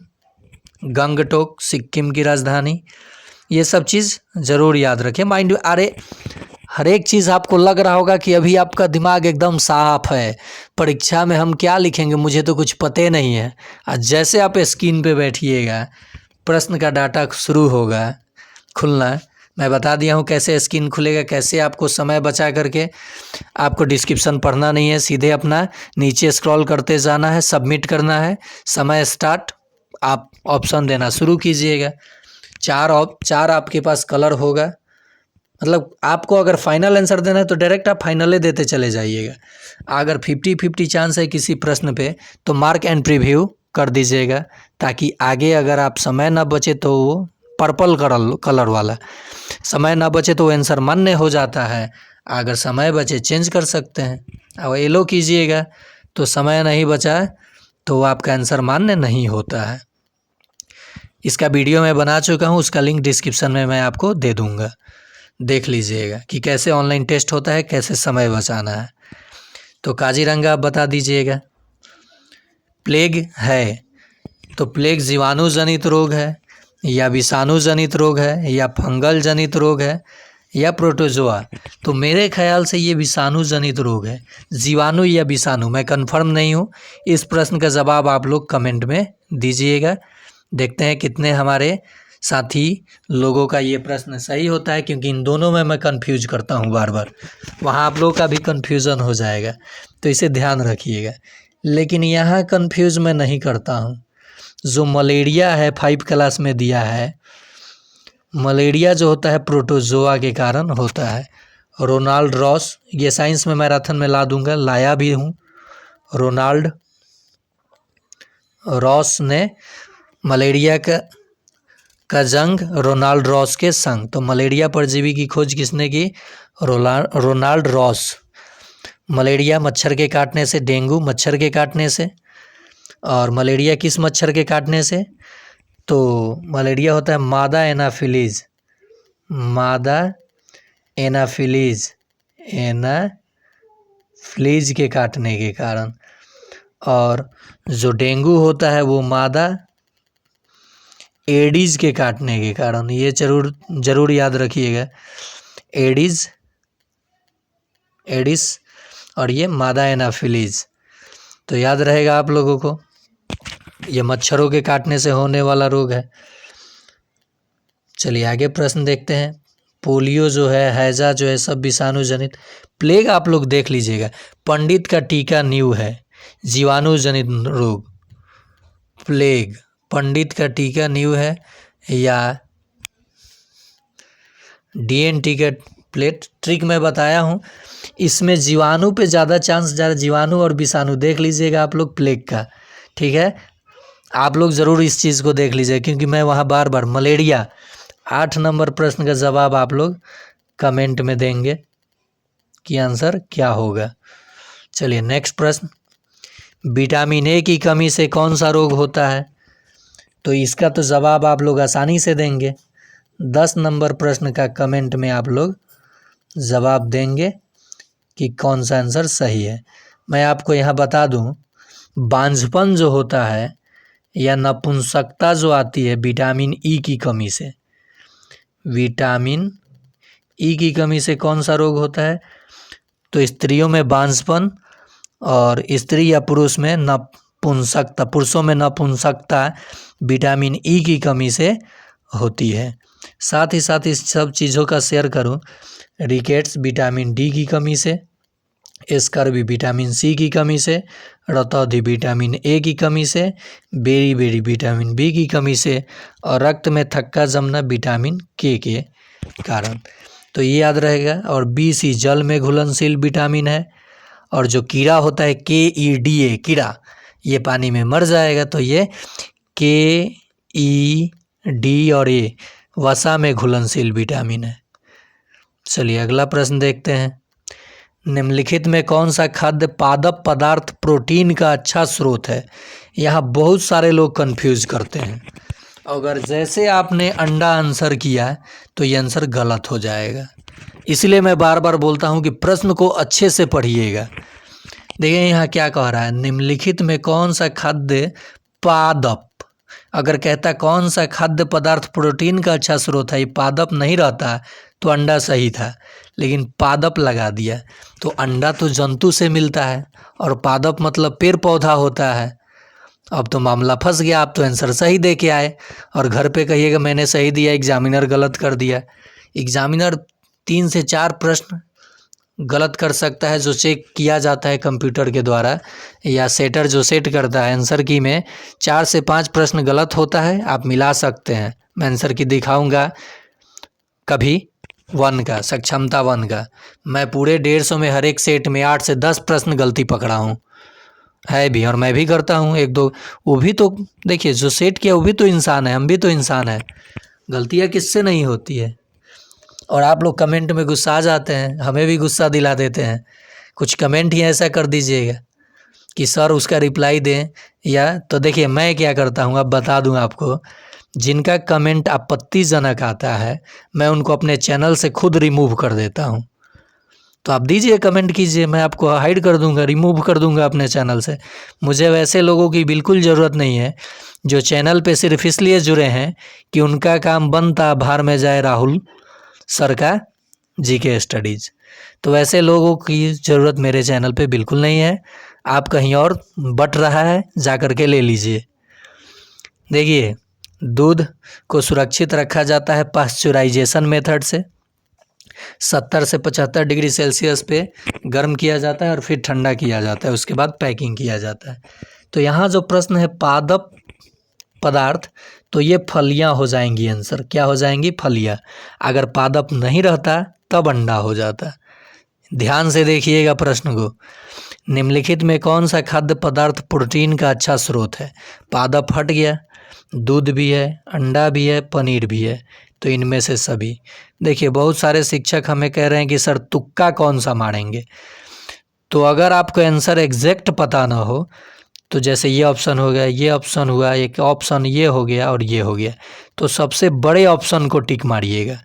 गंगटोक सिक्किम की राजधानी। ये सब चीज़ ज़रूर याद रखें माइंड। अरे हर एक चीज़ आपको लग रहा होगा कि अभी आपका दिमाग एकदम साफ है, परीक्षा में हम क्या लिखेंगे मुझे तो कुछ पते नहीं है। आज जैसे आप स्क्रीन पे बैठिएगा, प्रश्न का डाटा शुरू होगा खुलना, मैं बता दिया हूँ कैसे स्क्रीन खुलेगा, कैसे आपको समय बचा करके, आपको डिस्क्रिप्शन पढ़ना नहीं है, सीधे अपना नीचे स्क्रॉल करते जाना है, सबमिट करना है, समय स्टार्ट, आप ऑप्शन देना शुरू कीजिएगा। चार आपके पास कलर होगा, मतलब आपको अगर फाइनल आंसर देना है तो डायरेक्ट आप फाइनले देते चले जाइएगा। अगर 50-50 चांस है किसी प्रश्न पे तो मार्क एंड प्रीव्यू कर दीजिएगा, ताकि आगे अगर आप समय ना बचे तो वो पर्पल कलर वाला समय ना बचे तो आंसर मान्य हो जाता है, अगर समय बचे चेंज कर सकते हैं। अब येलो कीजिएगा तो समय नहीं बचा तो आपका आंसर मान्य नहीं होता है। इसका वीडियो मैं बना चुका हूँ, उसका लिंक डिस्क्रिप्शन में मैं आपको दे दूँगा, देख लीजिएगा कि कैसे ऑनलाइन टेस्ट होता है, कैसे समय बचाना है। तो काजीरंगा आप बता दीजिएगा। प्लेग है तो प्लेग जीवाणु जनित रोग है या विषाणु जनित रोग है या फंगल जनित रोग है या प्रोटोजोआ? तो मेरे ख्याल से ये विषाणु जनित रोग है। जीवाणु या विषाणु मैं कंफर्म नहीं हूँ। इस प्रश्न का जवाब आप लोग कमेंट में दीजिएगा। देखते हैं कितने हमारे साथी लोगों का ये प्रश्न सही होता है, क्योंकि इन दोनों में मैं कंफ्यूज करता हूँ बार बार, वहाँ आप लोगों का भी कंफ्यूजन हो जाएगा, तो इसे ध्यान रखिएगा। लेकिन यहाँ कंफ्यूज मैं नहीं करता हूँ। जो मलेरिया है 5 क्लास में दिया है, मलेरिया जो होता है प्रोटोजोआ के कारण होता है। रोनाल्ड रॉस, ये साइंस में मैराथन में ला दूंगा, लाया भी हूँ। रोनाल्ड रॉस ने मलेरिया का जंग रोनाल्ड रॉस के संग। तो मलेरिया परजीवी की खोज किसने की? Ronald Ross. मलेरिया मच्छर के काटने से, डेंगू मच्छर के काटने से। और मलेरिया किस मच्छर के काटने से? तो मलेरिया होता है मादा एनाफिलीज, मादा एनाफिलीज के काटने के कारण। और जो डेंगू होता है वो मादा एडीज के काटने के कारण। ये जरूर याद रखिएगा, एडिस और ये मादा एनाफिलीज, तो याद रहेगा आप लोगों को। ये मच्छरों के काटने से होने वाला रोग है। चलिए आगे प्रश्न देखते हैं। पोलियो जो है, हैजा जो है, सब विषाणु जनित। प्लेग आप लोग देख लीजिएगा, पंडित का टीका न्यू है, जीवाणु जनित रोग। प्लेग पंडित का टीका न्यू है या डीएनटी का प्लेट। ट्रिक मैं बताया हूँ, इसमें जीवाणु पे ज़्यादा चांस, ज़्यादा जीवाणु और विषाणु देख लीजिएगा आप लोग प्लेग का, ठीक है। आप लोग ज़रूर इस चीज़ को देख लीजिए, क्योंकि मैं वहाँ बार बार मलेरिया 8 नंबर प्रश्न का जवाब आप लोग कमेंट में देंगे कि आंसर क्या होगा। चलिए नेक्स्ट प्रश्न, विटामिन ए की कमी से कौन सा रोग होता है? तो इसका तो जवाब आप लोग आसानी से देंगे। 10 नंबर प्रश्न का कमेंट में आप लोग जवाब देंगे कि कौन सा आंसर सही है। मैं आपको यहाँ बता दूँ, बांझपन जो होता है या नपुंसकता जो आती है विटामिन ई की कमी से, विटामिन ई की कमी से कौन सा रोग होता है? तो स्त्रियों में बांझपन और स्त्री या पुरुष में नपुंसकता, पुरुषों में नपुंसकता विटामिन ई की कमी से होती है। साथ ही साथ इस सब चीज़ों का शेयर करूं, रिकेट्स विटामिन डी की कमी से, स्कर्वी विटामिन सी की कमी से, रतौंधी विटामिन ए की कमी से, बेरी विटामिन बी की कमी से, और रक्त में थक्का जमना विटामिन के कारण। तो ये याद रहेगा। और BC जल में घुलनशील विटामिन है, और जो कीड़ा होता है KEDA कीड़ा, ये पानी में मर जाएगा, तो ये KED और A वसा में घुलनशील विटामिन है। चलिए अगला प्रश्न देखते हैं। निम्नलिखित में कौन सा खाद्य पादप पदार्थ प्रोटीन का अच्छा स्रोत है? यहाँ बहुत सारे लोग कंफ्यूज करते हैं। अगर जैसे आपने अंडा आंसर किया तो ये आंसर गलत हो जाएगा, इसलिए मैं बार बार बोलता हूँ कि प्रश्न को अच्छे से पढ़िएगा। देखिए यहाँ क्या कह रहा है, निम्नलिखित में कौन सा खाद्य पादप, अगर कहता कौन सा खाद्य पदार्थ प्रोटीन का अच्छा स्रोत है, ये पादप नहीं रहता तो अंडा सही था, लेकिन पादप लगा दिया। तो अंडा तो जंतु से मिलता है और पादप मतलब पेड़ पौधा होता है। अब तो मामला फंस गया, आप तो आंसर सही दे के आए और घर पे कहिएगा मैंने सही दिया, एग्जामिनर गलत कर दिया। एग्जामिनर 3 से 4 प्रश्न गलत कर सकता है जो चेक किया जाता है कंप्यूटर के द्वारा, या सेटर जो सेट करता है आंसर की में 4 से 5 प्रश्न गलत होता है, आप मिला सकते हैं। मैं आंसर की दिखाऊंगा कभी 1 का, सक्षमता 1 का। मैं पूरे 150 में हर एक सेट में 8 से 10 प्रश्न गलती पकड़ा हूँ, है भी, और मैं भी करता हूँ 1-2। वो भी तो देखिए जो सेट किया वो भी तो इंसान है, हम भी तो इंसान है, गलतियाँ किससे नहीं होती है। और आप लोग कमेंट में गुस्सा आ जाते हैं, हमें भी गुस्सा दिला देते हैं। कुछ कमेंट ही ऐसा कर दीजिएगा कि सर उसका रिप्लाई दें, या तो देखिए मैं क्या करता हूँ, अब बता दूँ आपको। जिनका कमेंट आपत्तिजनक आता है मैं उनको अपने चैनल से खुद रिमूव कर देता हूँ। तो आप दीजिए, कमेंट कीजिए, मैं आपको हाइड कर दूंगा, रिमूव कर दूंगा अपने चैनल से। मुझे वैसे लोगों की बिल्कुल ज़रूरत नहीं है जो चैनल पे सिर्फ इसलिए जुड़े हैं कि उनका काम बनता बाहर में जाए राहुल सर का जीके स्टडीज़। तो वैसे लोगों की ज़रूरत मेरे चैनल पे बिल्कुल नहीं है। आप कहीं और बट रहा है, जा कर के ले लीजिए। देखिए, दूध को सुरक्षित रखा जाता है पाश्चराइजेशन मेथड से। 70 से 75 डिग्री सेल्सियस पे गर्म किया जाता है और फिर ठंडा किया जाता है, उसके बाद पैकिंग किया जाता है। तो यहाँ जो प्रश्न है पादप पदार्थ, तो ये फलियाँ हो जाएंगी। आंसर क्या हो जाएंगी? फलियाँ। अगर पादप नहीं रहता तब अंडा हो जाता। ध्यान से देखिएगा प्रश्न को। निम्नलिखित में कौन सा खाद्य पदार्थ प्रोटीन का अच्छा स्रोत है? पादप हट गया, दूध भी है, अंडा भी है, पनीर भी है, तो इनमें से सभी। देखिए बहुत सारे शिक्षक हमें कह रहे हैं कि सर तुक्का कौन सा मारेंगे। तो अगर आपको आंसर एग्जैक्ट पता ना हो तो जैसे ये ऑप्शन हो गया, ये ऑप्शन हुआ, एक ऑप्शन ये हो गया और ये हो गया, तो सबसे बड़े ऑप्शन को टिक मारिएगा।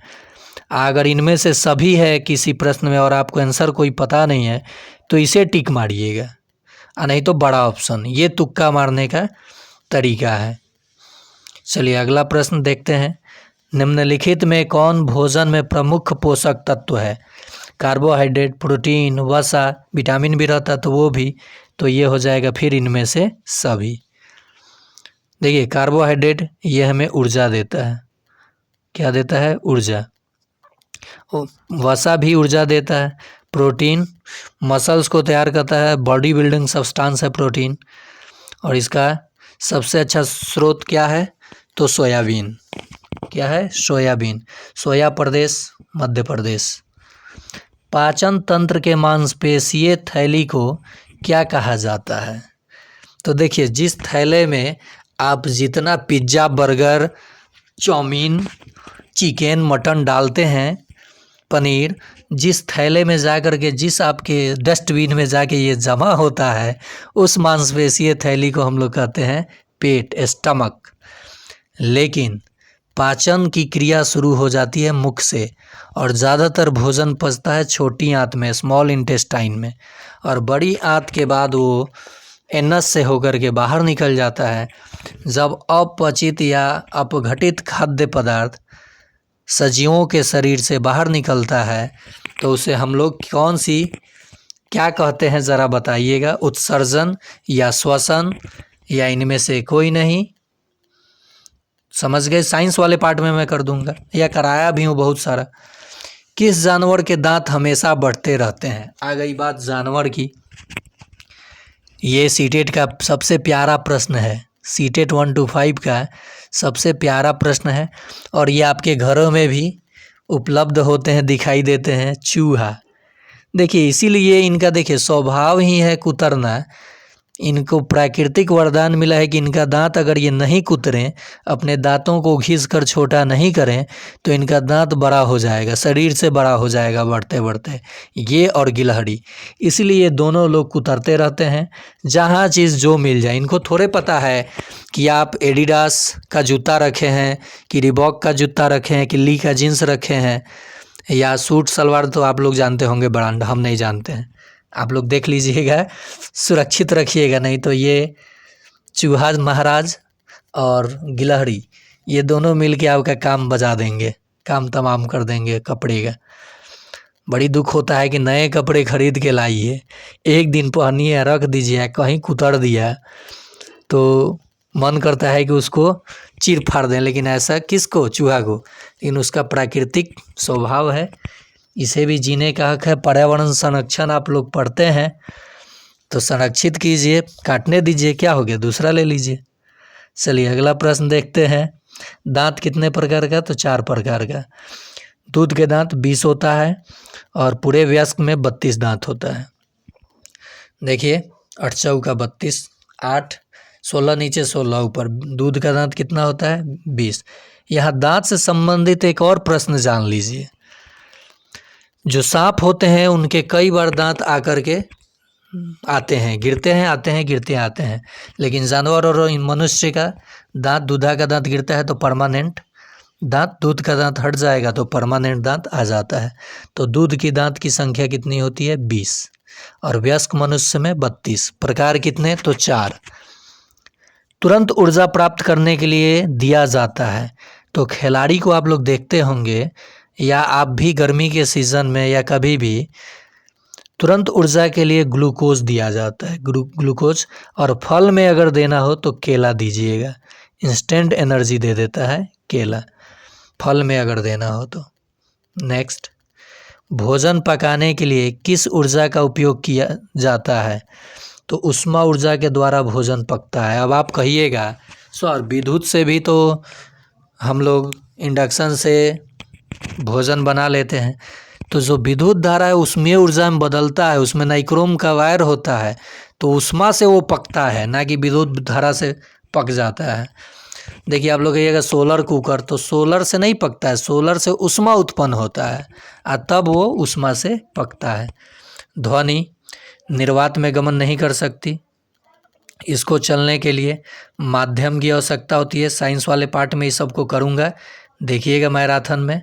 अगर इनमें से सभी है किसी प्रश्न में और आपको आंसर कोई पता नहीं है तो इसे टिक मारिएगा, नहीं तो बड़ा ऑप्शन। ये तुक्का मारने का तरीका है। चलिए अगला प्रश्न देखते हैं। निम्नलिखित में कौन भोजन में प्रमुख पोषक तत्व है? कार्बोहाइड्रेट, प्रोटीन, वसा, विटामिन भी रहता तो वो भी, तो ये हो जाएगा फिर इनमें से सभी। देखिए कार्बोहाइड्रेट ये हमें ऊर्जा देता है, क्या देता है? ऊर्जा। वसा भी ऊर्जा देता है। प्रोटीन मसल्स को तैयार करता है, बॉडी बिल्डिंग सब्सटेंस है प्रोटीन। और इसका सबसे अच्छा स्रोत क्या है? तो सोयाबीन। क्या है? सोयाबीन। सोया प्रदेश, मध्य प्रदेश। पाचन तंत्र के मांसपेशीय थैली को क्या कहा जाता है? तो देखिए जिस थैले में आप जितना pizza, burger, chowmein, chicken, mutton डालते हैं, पनीर, जिस थैले में जा कर के, जिस आपके डस्टबिन में जाके ये जमा होता है, उस मांसपेशीय थैली को हम लोग कहते हैं पेट, स्टमक। लेकिन पाचन की क्रिया शुरू हो जाती है मुख से, और ज़्यादातर भोजन पचता है छोटी आंत में, स्मॉल इंटेस्टाइन में, और बड़ी आंत के बाद वो एनस से होकर के बाहर निकल जाता है। जब अपचित या अपघटित खाद्य पदार्थ सजीवों के शरीर से बाहर निकलता है तो उसे हम लोग कौन सी क्या कहते हैं ज़रा बताइएगा? उत्सर्जन या श्वसन, या इनमें से कोई नहीं? समझ गए? साइंस वाले पार्ट में मैं कर दूंगा, या कराया भी हूँ बहुत सारा। किस जानवर के दांत हमेशा बढ़ते रहते हैं? आ गई बात जानवर की। ये सीटेट का सबसे प्यारा प्रश्न है, सीटेट 1 to 5 का सबसे प्यारा प्रश्न है, और ये आपके घरों में भी उपलब्ध होते हैं, दिखाई देते हैं। चूहा। देखिए इसीलिए इनका देखिए स्वभाव ही है कुतरना। इनको प्राकृतिक वरदान मिला है कि इनका दांत अगर ये नहीं कुतरें, अपने दांतों को घिस कर छोटा नहीं करें, तो इनका दांत बड़ा हो जाएगा, शरीर से बड़ा हो जाएगा बढ़ते बढ़ते, ये और गिलहरी। इसलिए ये दोनों लोग कुतरते रहते हैं जहाँ चीज़ जो मिल जाए। इनको थोड़े पता है कि आप एडिडास का जूता रखे हैं, कि रिबॉक का जूता रखे हैं, कि ली का जीन्स रखे हैं, या सूट सलवार तो आप लोग जानते होंगे ब्रांड, हम नहीं जानते हैं। आप लोग देख लीजिएगा, सुरक्षित रखिएगा, नहीं तो ये चूहा महाराज और गिलहरी ये दोनों मिल के आपका काम बजा देंगे, काम तमाम कर देंगे कपड़े का। बड़ी दुख होता है कि नए कपड़े खरीद के लाइए, एक दिन पहनिए, रख दीजिए, कहीं कुतर दिया तो मन करता है कि उसको चीर फाड़ दें, लेकिन ऐसा किसको? चूहा को। लेकिन उसका प्राकृतिक स्वभाव है, इसे भी जीने का हक है। पर्यावरण संरक्षण आप लोग पढ़ते हैं तो संरक्षित कीजिए, काटने दीजिए, क्या हो गया, दूसरा ले लीजिए। चलिए अगला प्रश्न देखते हैं। दांत कितने प्रकार का? तो 4 प्रकार का। दूध के दांत 20 होता है और पूरे वयस्क में 32 दांत होता है। देखिए 8 चौका 32, 8 16 नीचे 16 ऊपर, दूध का दांत कितना होता है? 20। यहाँ दांत से संबंधित एक और प्रश्न जान लीजिए। जो सांप होते हैं उनके कई बार दांत आकर के आते हैं, गिरते हैं, आते हैं, गिरते हैं, आते हैं, लेकिन जानवर और मनुष्य का दांत, दूधा का दांत गिरता है तो परमानेंट दांत, दूध का दांत हट जाएगा तो परमानेंट दांत आ जाता है। तो दूध की दांत की संख्या कितनी होती है? 20 और वयस्क मनुष्य में 32। प्रकार कितने? तो 4। तुरंत ऊर्जा प्राप्त करने के लिए दिया जाता है। तो खिलाड़ी को आप लोग देखते होंगे या आप भी गर्मी के सीज़न में या कभी भी तुरंत ऊर्जा के लिए ग्लूकोज दिया जाता है, ग्लूकोज। और फल में अगर देना हो तो केला दीजिएगा, इंस्टेंट एनर्जी दे देता है केला, फल में अगर देना हो तो। नेक्स्ट, भोजन पकाने के लिए किस ऊर्जा का उपयोग किया जाता है? तो उष्मा ऊर्जा के द्वारा भोजन पकता है। अब आप कहिएगा सर विद्युत से भी तो हम लोग इंडक्शन से भोजन बना लेते हैं। तो जो विद्युत धारा है उसमें ऊर्जा में बदलता है, उसमें नाइक्रोम का वायर होता है, तो उष्मा से वो पकता है, ना कि विद्युत धारा से पक जाता है। देखिए आप लोग कहिएगा सोलर कुकर, तो सोलर से नहीं पकता है, सोलर से उष्मा उत्पन्न होता है और तब वो उष्मा से पकता है। ध्वनि निर्वात में गमन नहीं कर सकती, इसको चलने के लिए माध्यम की आवश्यकता होती है। साइंस वाले पार्ट में इस सबको करूँगा, देखिएगा मैराथन में।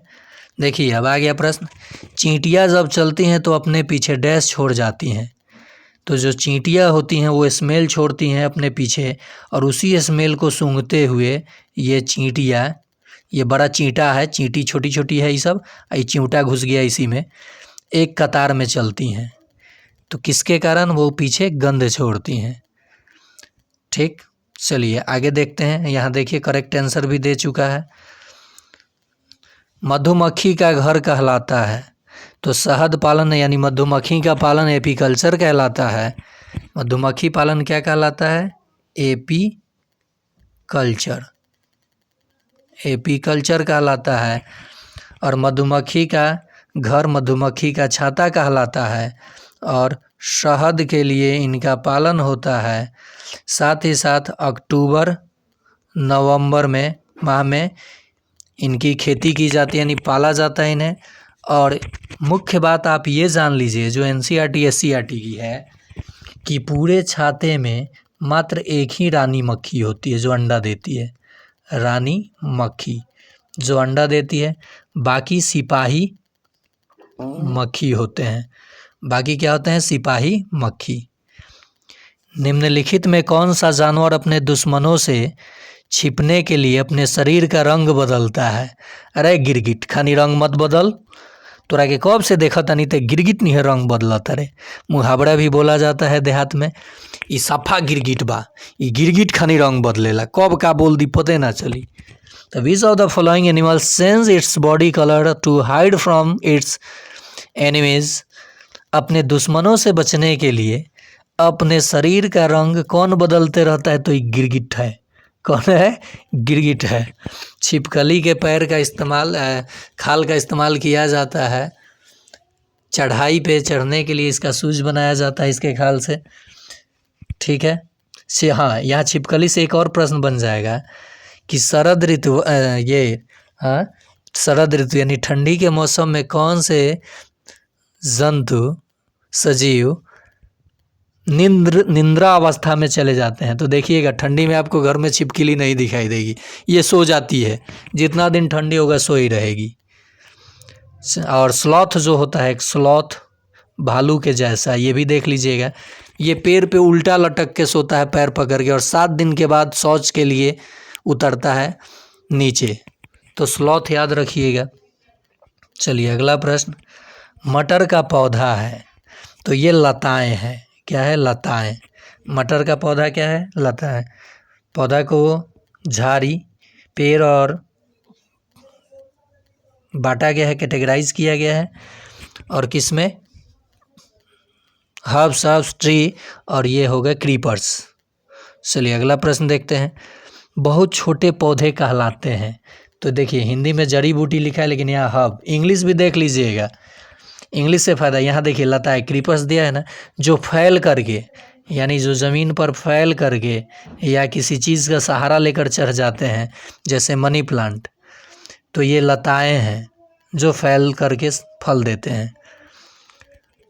देखिए अब आ गया प्रश्न, चींटियाँ जब चलती हैं तो अपने पीछे डैश छोड़ जाती हैं। तो जो चींटियाँ होती हैं वो स्मेल छोड़ती हैं अपने पीछे, और उसी स्मेल को सूंघते हुए ये चींटियाँ, ये बड़ा चींटा है, चींटी छोटी छोटी है ये सब, ये चिंटा घुस गया इसी में, एक कतार में चलती हैं। तो किसके कारण? वो पीछे गंध छोड़ती हैं। ठीक, चलिए आगे देखते हैं। यहाँ देखिए करेक्ट आंसर भी दे चुका है। मधुमक्खी का घर कहलाता है, तो शहद पालन यानी मधुमक्खी का पालन एपीकल्चर कहलाता है। मधुमक्खी पालन क्या कहलाता है? एपीकल्चर, एपीकल्चर कहलाता है। और मधुमक्खी का घर मधुमक्खी का छाता कहलाता है, और शहद के लिए इनका पालन होता है। साथ ही साथ अक्टूबर नवंबर में माह में इनकी खेती की जाती है, यानी पाला जाता है इन्हें। और मुख्य बात आप ये जान लीजिए जो एनसीईआरटी एससीईआरटी की है कि पूरे छाते में मात्र एक ही रानी मक्खी होती है जो अंडा देती है, रानी मक्खी जो अंडा देती है। बाकी सिपाही मक्खी होते हैं, बाकी क्या होते हैं? सिपाही मक्खी। निम्नलिखित में कौन सा जानवर अपने दुश्मनों से छिपने के लिए अपने शरीर का रंग बदलता है? अरे गिरगिट, खानी रंग मत बदल, तोरा के कब से देखा तनी ते गिरगिट नहीं है रंग बदलत। अरे मुहावरा भी बोला जाता है देहात में, ई सफा गिरगिट बा, ई गिरगिट खानी रंग बदलेला, कब का बोल दी पते ना चली। तो which of the following animals change its body colour to hide from its enemies? अपने दुश्मनों से बचने के लिए अपने शरीर का रंग कौन बदलते रहता है? तो ये गिरगिट है। कौन है? गिरगिट है। छिपकली के पैर का इस्तेमाल, खाल का इस्तेमाल किया जाता है, चढ़ाई पे चढ़ने के लिए इसका शूज बनाया जाता है इसके खाल से। ठीक है, हाँ यहाँ छिपकली से एक और प्रश्न बन जाएगा कि शरद ऋतु शरद ऋतु यानी ठंडी के मौसम में कौन से जंतु सजीव निंद्रा अवस्था में चले जाते हैं? तो देखिएगा ठंडी में आपको घर में छिपकली नहीं दिखाई देगी, ये सो जाती है, जितना दिन ठंडी होगा सो ही रहेगी। और स्लॉथ जो होता है, एक स्लॉथ भालू के जैसा, ये भी देख लीजिएगा, ये पेड़ पे उल्टा लटक के सोता है पैर पकड़ के, और 7 दिन के बाद शौच के लिए उतरता है नीचे। तो स्लॉथ याद रखिएगा। चलिए अगला प्रश्न, मटर का पौधा है, तो ये लताएं हैं। क्या है? लताएं। मटर का पौधा क्या है? लता है। पौधा को झाड़ी, पेड़ और बांटा गया है, कैटेगराइज किया गया है। और किस में? हर्ब्स, ट्री, और ये हो गए क्रीपर्स। चलिए अगला प्रश्न देखते हैं। बहुत छोटे पौधे कहलाते हैं। तो देखिए हिंदी में जड़ी बूटी लिखा है, लेकिन यहाँ हर्ब, इंग्लिश भी देख लीजिएगा, इंग्लिश से फ़ायदा। यहाँ देखिए लता है, क्रीपर्स दिया है ना, जो फैल करके, यानी जो ज़मीन पर फैल करके या किसी चीज़ का सहारा लेकर चढ़ जाते हैं, जैसे मनी प्लांट, तो ये लताएं हैं जो फैल करके फल देते हैं।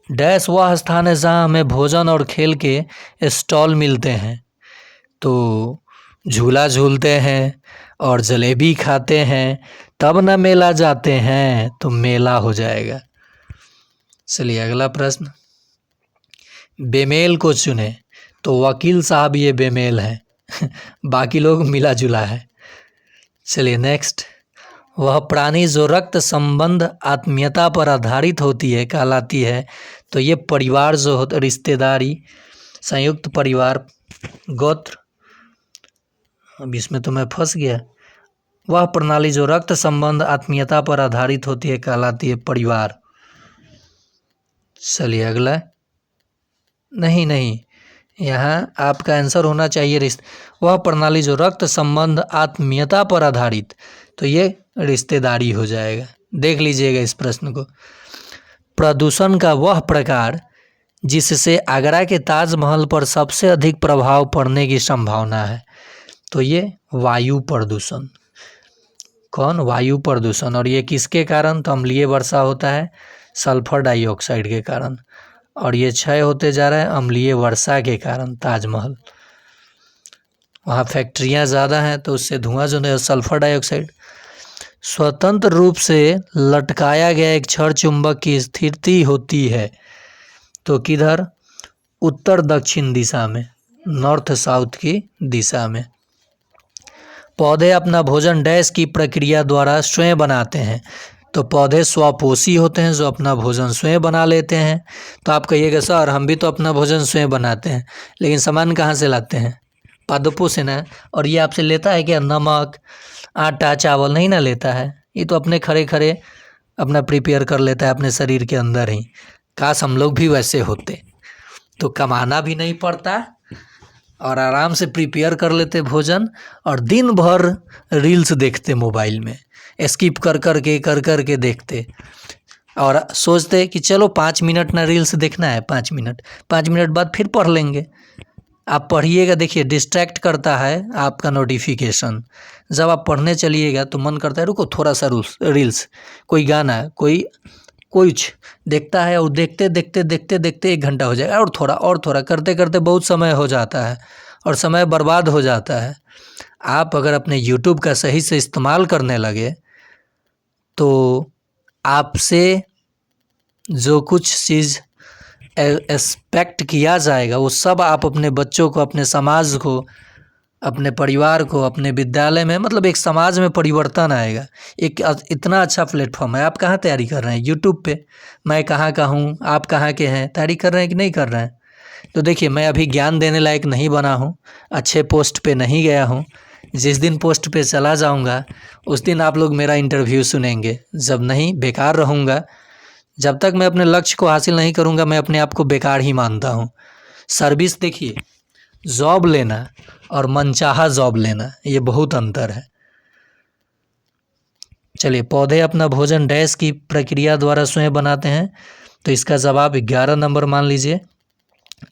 डैश वह स्थान है जहाँ हमें भोजन और खेल के स्टॉल मिलते हैं। तो झूला झूलते हैं और जलेबी खाते हैं, तब न मेला जाते हैं, तो मेला हो जाएगा। चलिए अगला प्रश्न। बेमेल को चुने। तो वकील साहब ये बेमेल हैं बाकी लोग मिला जुला है। चलिए नेक्स्ट। वह प्राणी जो रक्त संबंध आत्मीयता पर आधारित होती है कहलाती है। तो ये परिवार जो होता, रिश्तेदारी, संयुक्त परिवार, गोत्र, अब इसमें तो मैं फंस गया। वह प्रणाली जो रक्त संबंध आत्मीयता पर आधारित होती है कहलाती है परिवार। चलिए अगला। नहीं, यहाँ आपका आंसर होना चाहिए वह प्रणाली जो रक्त संबंध आत्मीयता पर आधारित, तो ये रिश्तेदारी हो जाएगा। देख लीजिएगा इस प्रश्न को। प्रदूषण का वह प्रकार जिससे आगरा के ताजमहल पर सबसे अधिक प्रभाव पड़ने की संभावना है। तो ये वायु प्रदूषण। कौन? वायु प्रदूषण। और ये किसके कारण? तो अम्लीय वर्षा होता है सल्फर डाइऑक्साइड के कारण, और ये क्षय होते जा रहा है अम्लीय वर्षा के कारण। ताजमहल, वहाँ फैक्ट्रियाँ ज़्यादा हैं तो उससे धुआं जो है सल्फर डाइऑक्साइड। स्वतंत्र रूप से लटकाया गया एक क्षण चुंबक की स्थिति होती है। तो किधर? उत्तर दक्षिण दिशा में, नॉर्थ साउथ की दिशा में। पौधे अपना भोजन डैश की प्रक्रिया द्वारा स्वयं बनाते हैं। तो पौधे स्वपोषी होते हैं जो अपना भोजन स्वयं बना लेते हैं। तो आप कहिएगा सर हम भी तो अपना भोजन स्वयं बनाते हैं, लेकिन सामान कहाँ से लाते हैं? पादपों से ना। और ये आपसे लेता है क्या? नमक, आटा, चावल नहीं ना लेता है, ये तो अपने खड़े खड़े अपना प्रिपेयर कर लेता है अपने शरीर के अंदर ही। काश हम लोग भी वैसे होते, तो कमाना भी नहीं पड़ता और आराम से प्रिपेयर कर लेते भोजन, और दिन भर रील्स देखते मोबाइल में, स्किप कर कर के देखते, और सोचते कि चलो 5 मिनट ना रील्स देखना है, 5 मिनट बाद फिर पढ़ लेंगे। आप पढ़िएगा, देखिए डिस्ट्रैक्ट करता है आपका नोटिफिकेशन। जब आप पढ़ने चलिएगा तो मन करता है रुको थोड़ा सा रील्स, कोई गाना, कोई कुछ देखता है, और देखते 1 घंटा हो जाएगा, और थोड़ा करते करते बहुत समय हो जाता है और समय बर्बाद हो जाता है। आप अगर अपने यूट्यूब का सही से इस्तेमाल करने लगे तो आपसे जो कुछ चीज़ एक्सपेक्ट किया जाएगा वो सब आप अपने बच्चों को, अपने समाज को, अपने परिवार को, अपने विद्यालय में, मतलब एक समाज में परिवर्तन आएगा। एक इतना अच्छा प्लेटफॉर्म है। आप कहाँ तैयारी कर रहे हैं? यूट्यूब पे। मैं कहाँ का हूँ, आप कहाँ के हैं? तैयारी कर रहे हैं कि नहीं कर रहे हैं? तो देखिए मैं अभी ज्ञान देने लायक नहीं बना हूँ, अच्छे पोस्ट पे नहीं गया हूँ। जिस दिन पोस्ट पे चला जाऊँगा उस दिन आप लोग मेरा इंटरव्यू सुनेंगे। जब नहीं, बेकार रहूँगा। जब तक मैं अपने लक्ष्य को हासिल नहीं करूँगा मैं अपने आप को बेकार ही मानता हूँ। सर्विस देखिए, जॉब लेना और मनचाहा जॉब लेना, ये बहुत अंतर है। चलिए, पौधे अपना भोजन डैश की प्रक्रिया द्वारा स्वयं बनाते हैं। तो इसका जवाब 11 नंबर मान लीजिए।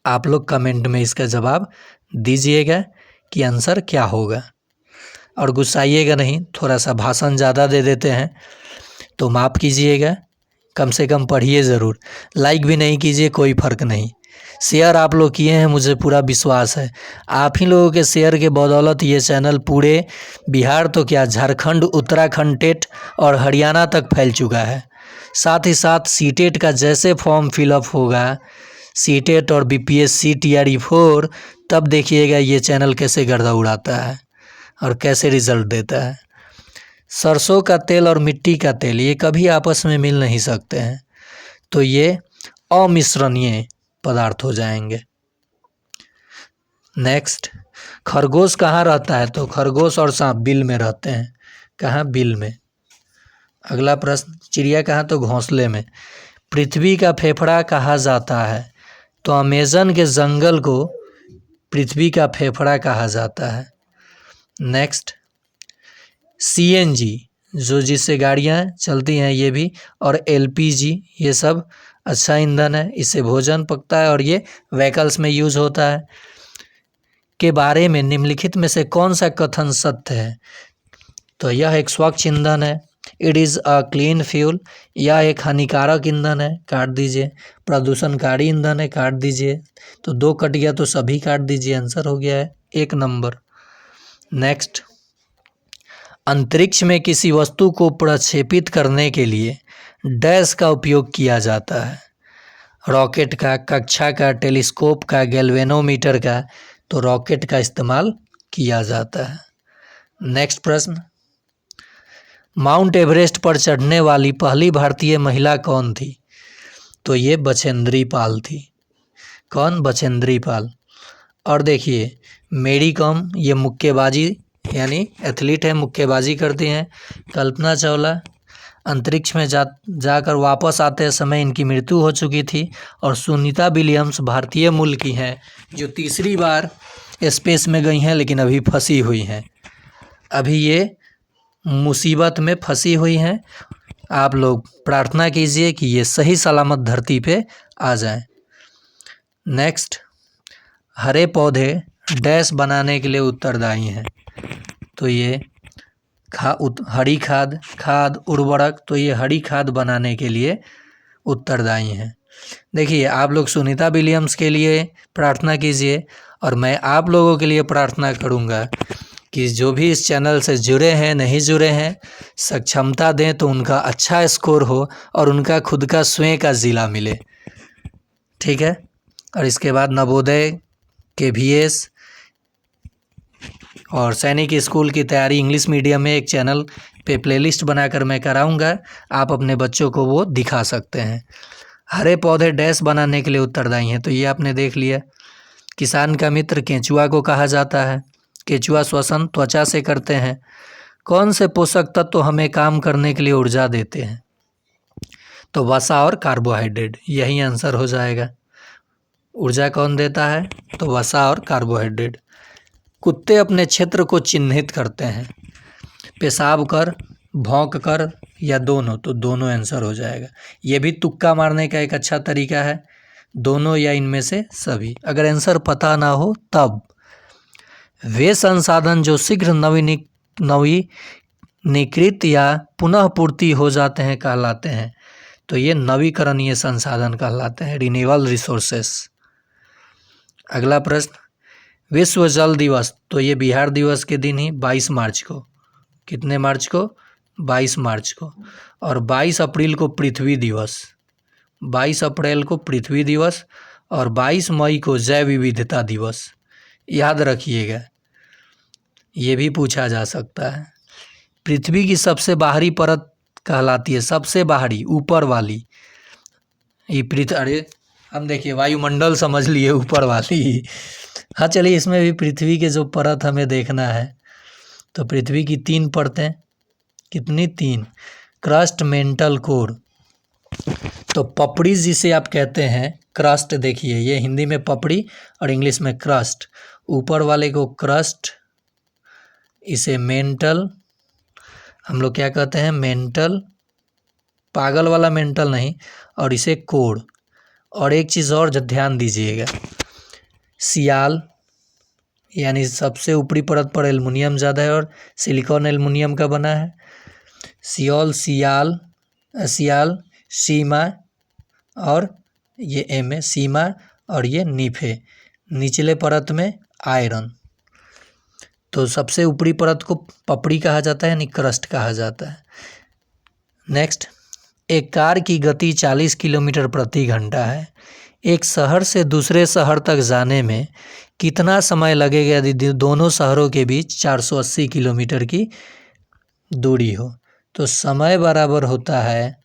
आप लोग कमेंट में इसका जवाब दीजिएगा कि आंसर क्या होगा, और गुस्साइएगा नहीं, थोड़ा सा भाषण ज़्यादा दे देते हैं तो माफ़ कीजिएगा। कम से कम पढ़िए ज़रूर। लाइक भी नहीं कीजिए, कोई फ़र्क नहीं। शेयर आप लोग किए हैं, मुझे पूरा विश्वास है। आप ही लोगों के शेयर के बदौलत ये चैनल पूरे बिहार तो क्या, झारखंड, उत्तराखंड, टेट और हरियाणा तक फैल चुका है। साथ ही साथ सीटेट का जैसे फॉर्म फिलअप होगा, सीटेट और बीपीएससी TRE4, तब देखिएगा ये चैनल कैसे गर्दा उड़ाता है और कैसे रिजल्ट देता है। सरसों का तेल और मिट्टी का तेल ये कभी आपस में मिल नहीं सकते हैं, तो ये अमिश्रणीय पदार्थ हो जाएंगे। नेक्स्ट, खरगोश कहाँ रहता है? तो खरगोश और सांप बिल में रहते हैं। कहाँ? बिल में। अगला प्रश्न, चिड़िया कहाँ? तो घोंसले में। पृथ्वी का फेफड़ा कहा जाता है? तो अमेज़न के जंगल को पृथ्वी का फेफड़ा कहा जाता है। नेक्स्ट, सीएनजी जो जिससे गाड़ियाँ चलती हैं ये भी, और एलपीजी ये सब अच्छा ईंधन है, इससे भोजन पकता है और ये व्हीकल्स में यूज होता है। के बारे में निम्नलिखित में से कौन सा कथन सत्य है? तो यह एक स्वच्छ ईंधन है, it is a clean fuel. यह एक हानिकारक ईंधन है, काट दीजिए। प्रदूषणकारी ईंधन है, काट दीजिए। तो 2 कट गया तो सभी काट दीजिए, आंसर हो गया है 1 नंबर। नेक्स्ट, अंतरिक्ष में किसी वस्तु को प्रक्षेपित करने के लिए डैश का उपयोग किया जाता है? रॉकेट का, कक्षा का, टेलीस्कोप का, गैल्वेनोमीटर का। तो रॉकेट का इस्तेमाल किया जाता है। नेक्स्ट प्रश्न, माउंट एवरेस्ट पर चढ़ने वाली पहली भारतीय महिला कौन थी? तो ये बछेंद्री पाल थी। कौन? बछेंद्री पाल। और देखिए, मेरी कॉम ये मुक्केबाजी यानी एथलीट है, मुक्केबाजी करती हैं। कल्पना चावला अंतरिक्ष में जाकर वापस आते समय इनकी मृत्यु हो चुकी थी। और सुनीता विलियम्स भारतीय मूल की हैं, जो तीसरी बार स्पेस में गई हैं लेकिन अभी फंसी हुई हैं। अभी ये मुसीबत में फंसी हुई हैं। आप लोग प्रार्थना कीजिए कि ये सही सलामत धरती पे आ जाएं। नेक्स्ट, हरे पौधे डैश बनाने के लिए उत्तरदायी हैं? तो ये हरी खाद उर्वरक। तो ये हरी खाद बनाने के लिए उत्तरदायी हैं। देखिए, आप लोग सुनीता विलियम्स के लिए प्रार्थना कीजिए और मैं आप लोगों के लिए प्रार्थना करूंगा कि जो भी इस चैनल से जुड़े हैं, नहीं जुड़े हैं, सक्षमता दें तो उनका अच्छा स्कोर हो और उनका खुद का स्वयं का ज़िला मिले। ठीक है। और इसके बाद नवोदय, केवीएस और सैनिक स्कूल की तैयारी इंग्लिश मीडियम में एक चैनल पे प्लेलिस्ट बनाकर मैं कराऊंगा। आप अपने बच्चों को वो दिखा सकते हैं। हरे पौधे डैश बनाने के लिए उत्तरदायी हैं, तो ये आपने देख लिया। किसान का मित्र केंचुआ को कहा जाता है। केंचुआ श्वसन त्वचा से करते हैं। कौन से पोषक तत्व तो हमें काम करने के लिए ऊर्जा देते हैं? तो वसा और कार्बोहाइड्रेट, यही आंसर हो जाएगा। ऊर्जा कौन देता है? तो वसा और कार्बोहाइड्रेट। कुत्ते अपने क्षेत्र को चिन्हित करते हैं, पेशाब कर, भौंक कर या दोनों? तो दोनों आंसर हो जाएगा। ये भी तुक्का मारने का एक अच्छा तरीका है, दोनों या इनमें से सभी। अगर आंसर पता ना हो तब। वे संसाधन जो शीघ्र नवीनीकृत या पुनः पूर्ति हो जाते हैं कहलाते हैं? तो ये नवीकरणीय संसाधन कहलाते हैं, रिन्यूएबल रिसोर्सेस। अगला प्रश्न, विश्व जल दिवस। तो ये बिहार दिवस के दिन ही 22 मार्च को। कितने मार्च को? 22 मार्च को। और 22 अप्रैल को पृथ्वी दिवस। 22 अप्रैल को पृथ्वी दिवस और 22 मई को जैव विविधता दिवस। याद रखिएगा, ये भी पूछा जा सकता है। पृथ्वी की सबसे बाहरी परत कहलाती है, सबसे बाहरी ऊपर वाली। ये अरे हम देखिए वायुमंडल समझ लिए ऊपर वाली। हाँ चलिए, इसमें भी पृथ्वी के जो परत हमें देखना है। तो पृथ्वी की 3 परतें, कितनी? 3। Crust, mental, core. तो पपड़ी जिसे आप कहते हैं, क्रस्ट, देखिए ये हिंदी में पपड़ी और इंग्लिश में क्रस्ट। ऊपर वाले को क्रस्ट, इसे मेंटल, हम लोग क्या कहते हैं? मेंटल, पागल वाला मेंटल नहीं, और इसे कोर। और एक चीज़ और जो ध्यान दीजिएगा, सियाल यानी सबसे ऊपरी परत पर एल्युमिनियम ज़्यादा है और सिलिकॉन एल्युमिनियम का बना है। सियोल, सियाल, सीमा और ये एम है सीमा, और ये नीफे। निचले परत में आयरन। तो सबसे ऊपरी परत को पपड़ी कहा जाता है, यानी क्रस्ट कहा जाता है। नेक्स्ट, एक कार की गति 40 किलोमीटर प्रति घंटा है। एक शहर से दूसरे शहर तक जाने में कितना समय लगेगा यदि दोनों शहरों के बीच 480 किलोमीटर की दूरी हो? तो समय बराबर होता है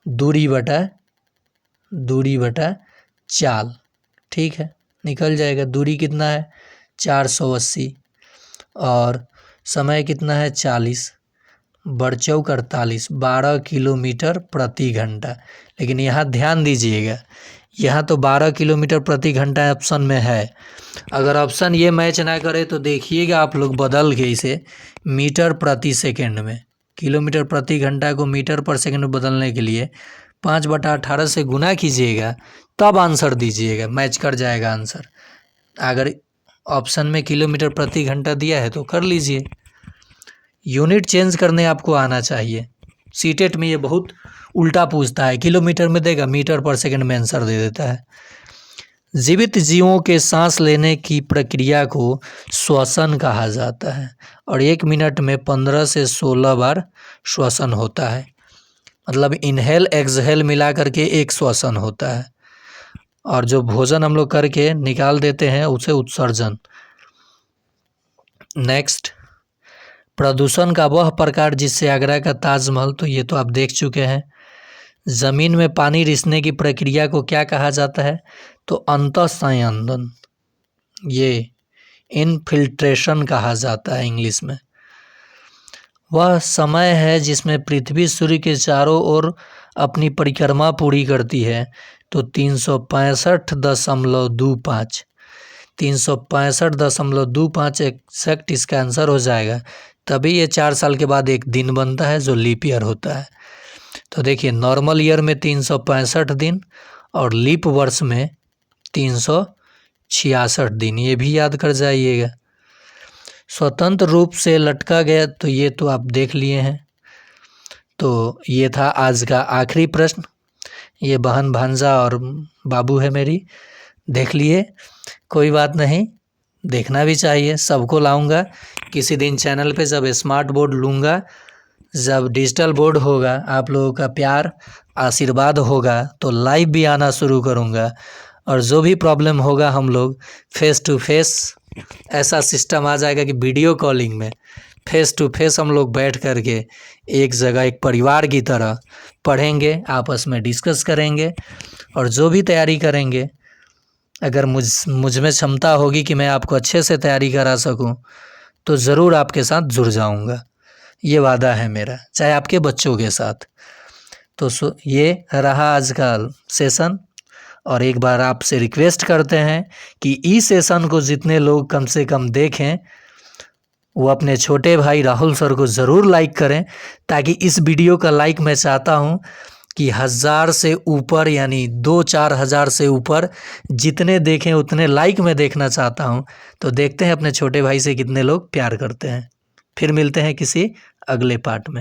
दूरी बटा चाल। ठीक है, निकल जाएगा। दूरी कितना है? 480 और समय कितना है 40, बढ़चौक 48, 12 किलोमीटर प्रति घंटा। लेकिन यहाँ ध्यान दीजिएगा, यहाँ तो 12 किलोमीटर प्रति घंटा ऑप्शन में है। अगर ऑप्शन ये मैच ना करे तो देखिएगा आप लोग बदल के इसे मीटर प्रति सेकंड में, किलोमीटर प्रति घंटा को मीटर पर सेकंड में बदलने के लिए 5/18 से गुना कीजिएगा, तब आंसर दीजिएगा, मैच कर जाएगा आंसर। अगर ऑप्शन में किलोमीटर प्रति घंटा दिया है तो कर लीजिए। यूनिट चेंज करने आपको आना चाहिए। सीटेट में ये बहुत उल्टा पूछता है, किलोमीटर में देगा, मीटर पर सेकंड में आंसर दे देता है। जीवित जीवों के सांस लेने की प्रक्रिया को श्वसन कहा जाता है और 1 मिनट में 15 से 16 बार श्वसन होता है। मतलब इनहेल एक्सहेल मिला करके एक श्वसन होता है, और जो भोजन हम लोग करके निकाल देते हैं उसे उत्सर्जन। नेक्स्ट, प्रदूषण का वह प्रकार जिससे आगरा का ताजमहल, तो ये तो आप देख चुके हैं। ज़मीन में पानी रिसने की प्रक्रिया को क्या कहा जाता है, तो अंतःसंयंदन, ये इनफिल्ट्रेशन कहा जाता है इंग्लिश में। वह समय है जिसमें पृथ्वी सूर्य के चारों ओर अपनी परिक्रमा पूरी करती है, तो 365.25, 365.25 एक्जैक्ट इसका आंसर हो जाएगा। तभी ये 4 साल के बाद एक दिन बनता है जो लीप ईयर होता है। तो देखिए, नॉर्मल ईयर में 365 दिन और लीप वर्ष में 366 दिन, ये भी याद कर जाइएगा। स्वतंत्र रूप से लटका गया, तो ये तो आप देख लिए हैं। तो ये था आज का आखिरी प्रश्न। ये बहन भांजा और बाबू है मेरी, देख लिए, कोई बात नहीं, देखना भी चाहिए, सबको लाऊंगा किसी दिन चैनल पे। जब स्मार्ट बोर्ड लूँगा, जब डिजिटल बोर्ड होगा, आप लोगों का प्यार आशीर्वाद होगा, तो लाइव भी आना शुरू करूँगा। और जो भी प्रॉब्लम होगा हम लोग फेस टू फेस, ऐसा सिस्टम आ जाएगा कि वीडियो कॉलिंग में फेस टू फेस हम लोग बैठ करके एक जगह एक परिवार की तरह पढ़ेंगे, आपस में डिस्कस करेंगे, और जो भी तैयारी करेंगे, अगर मुझ में क्षमता होगी कि मैं आपको अच्छे से तैयारी करा सकूं, तो ज़रूर आपके साथ जुड़ जाऊंगा। ये वादा है मेरा, चाहे आपके बच्चों के साथ। तो ये रहा आज का सेशन, और एक बार आपसे रिक्वेस्ट करते हैं कि इस सेशन को जितने लोग कम से कम देखें, वो अपने छोटे भाई राहुल सर को ज़रूर लाइक करें, ताकि इस वीडियो का लाइक मैं चाहता हूँ कि 1000 से ऊपर, यानी 2-4 हज़ार से ऊपर जितने देखें उतने लाइक मैं देखना चाहता हूँ। तो देखते हैं अपने छोटे भाई से कितने लोग प्यार करते हैं। फिर मिलते हैं किसी अगले पार्ट में।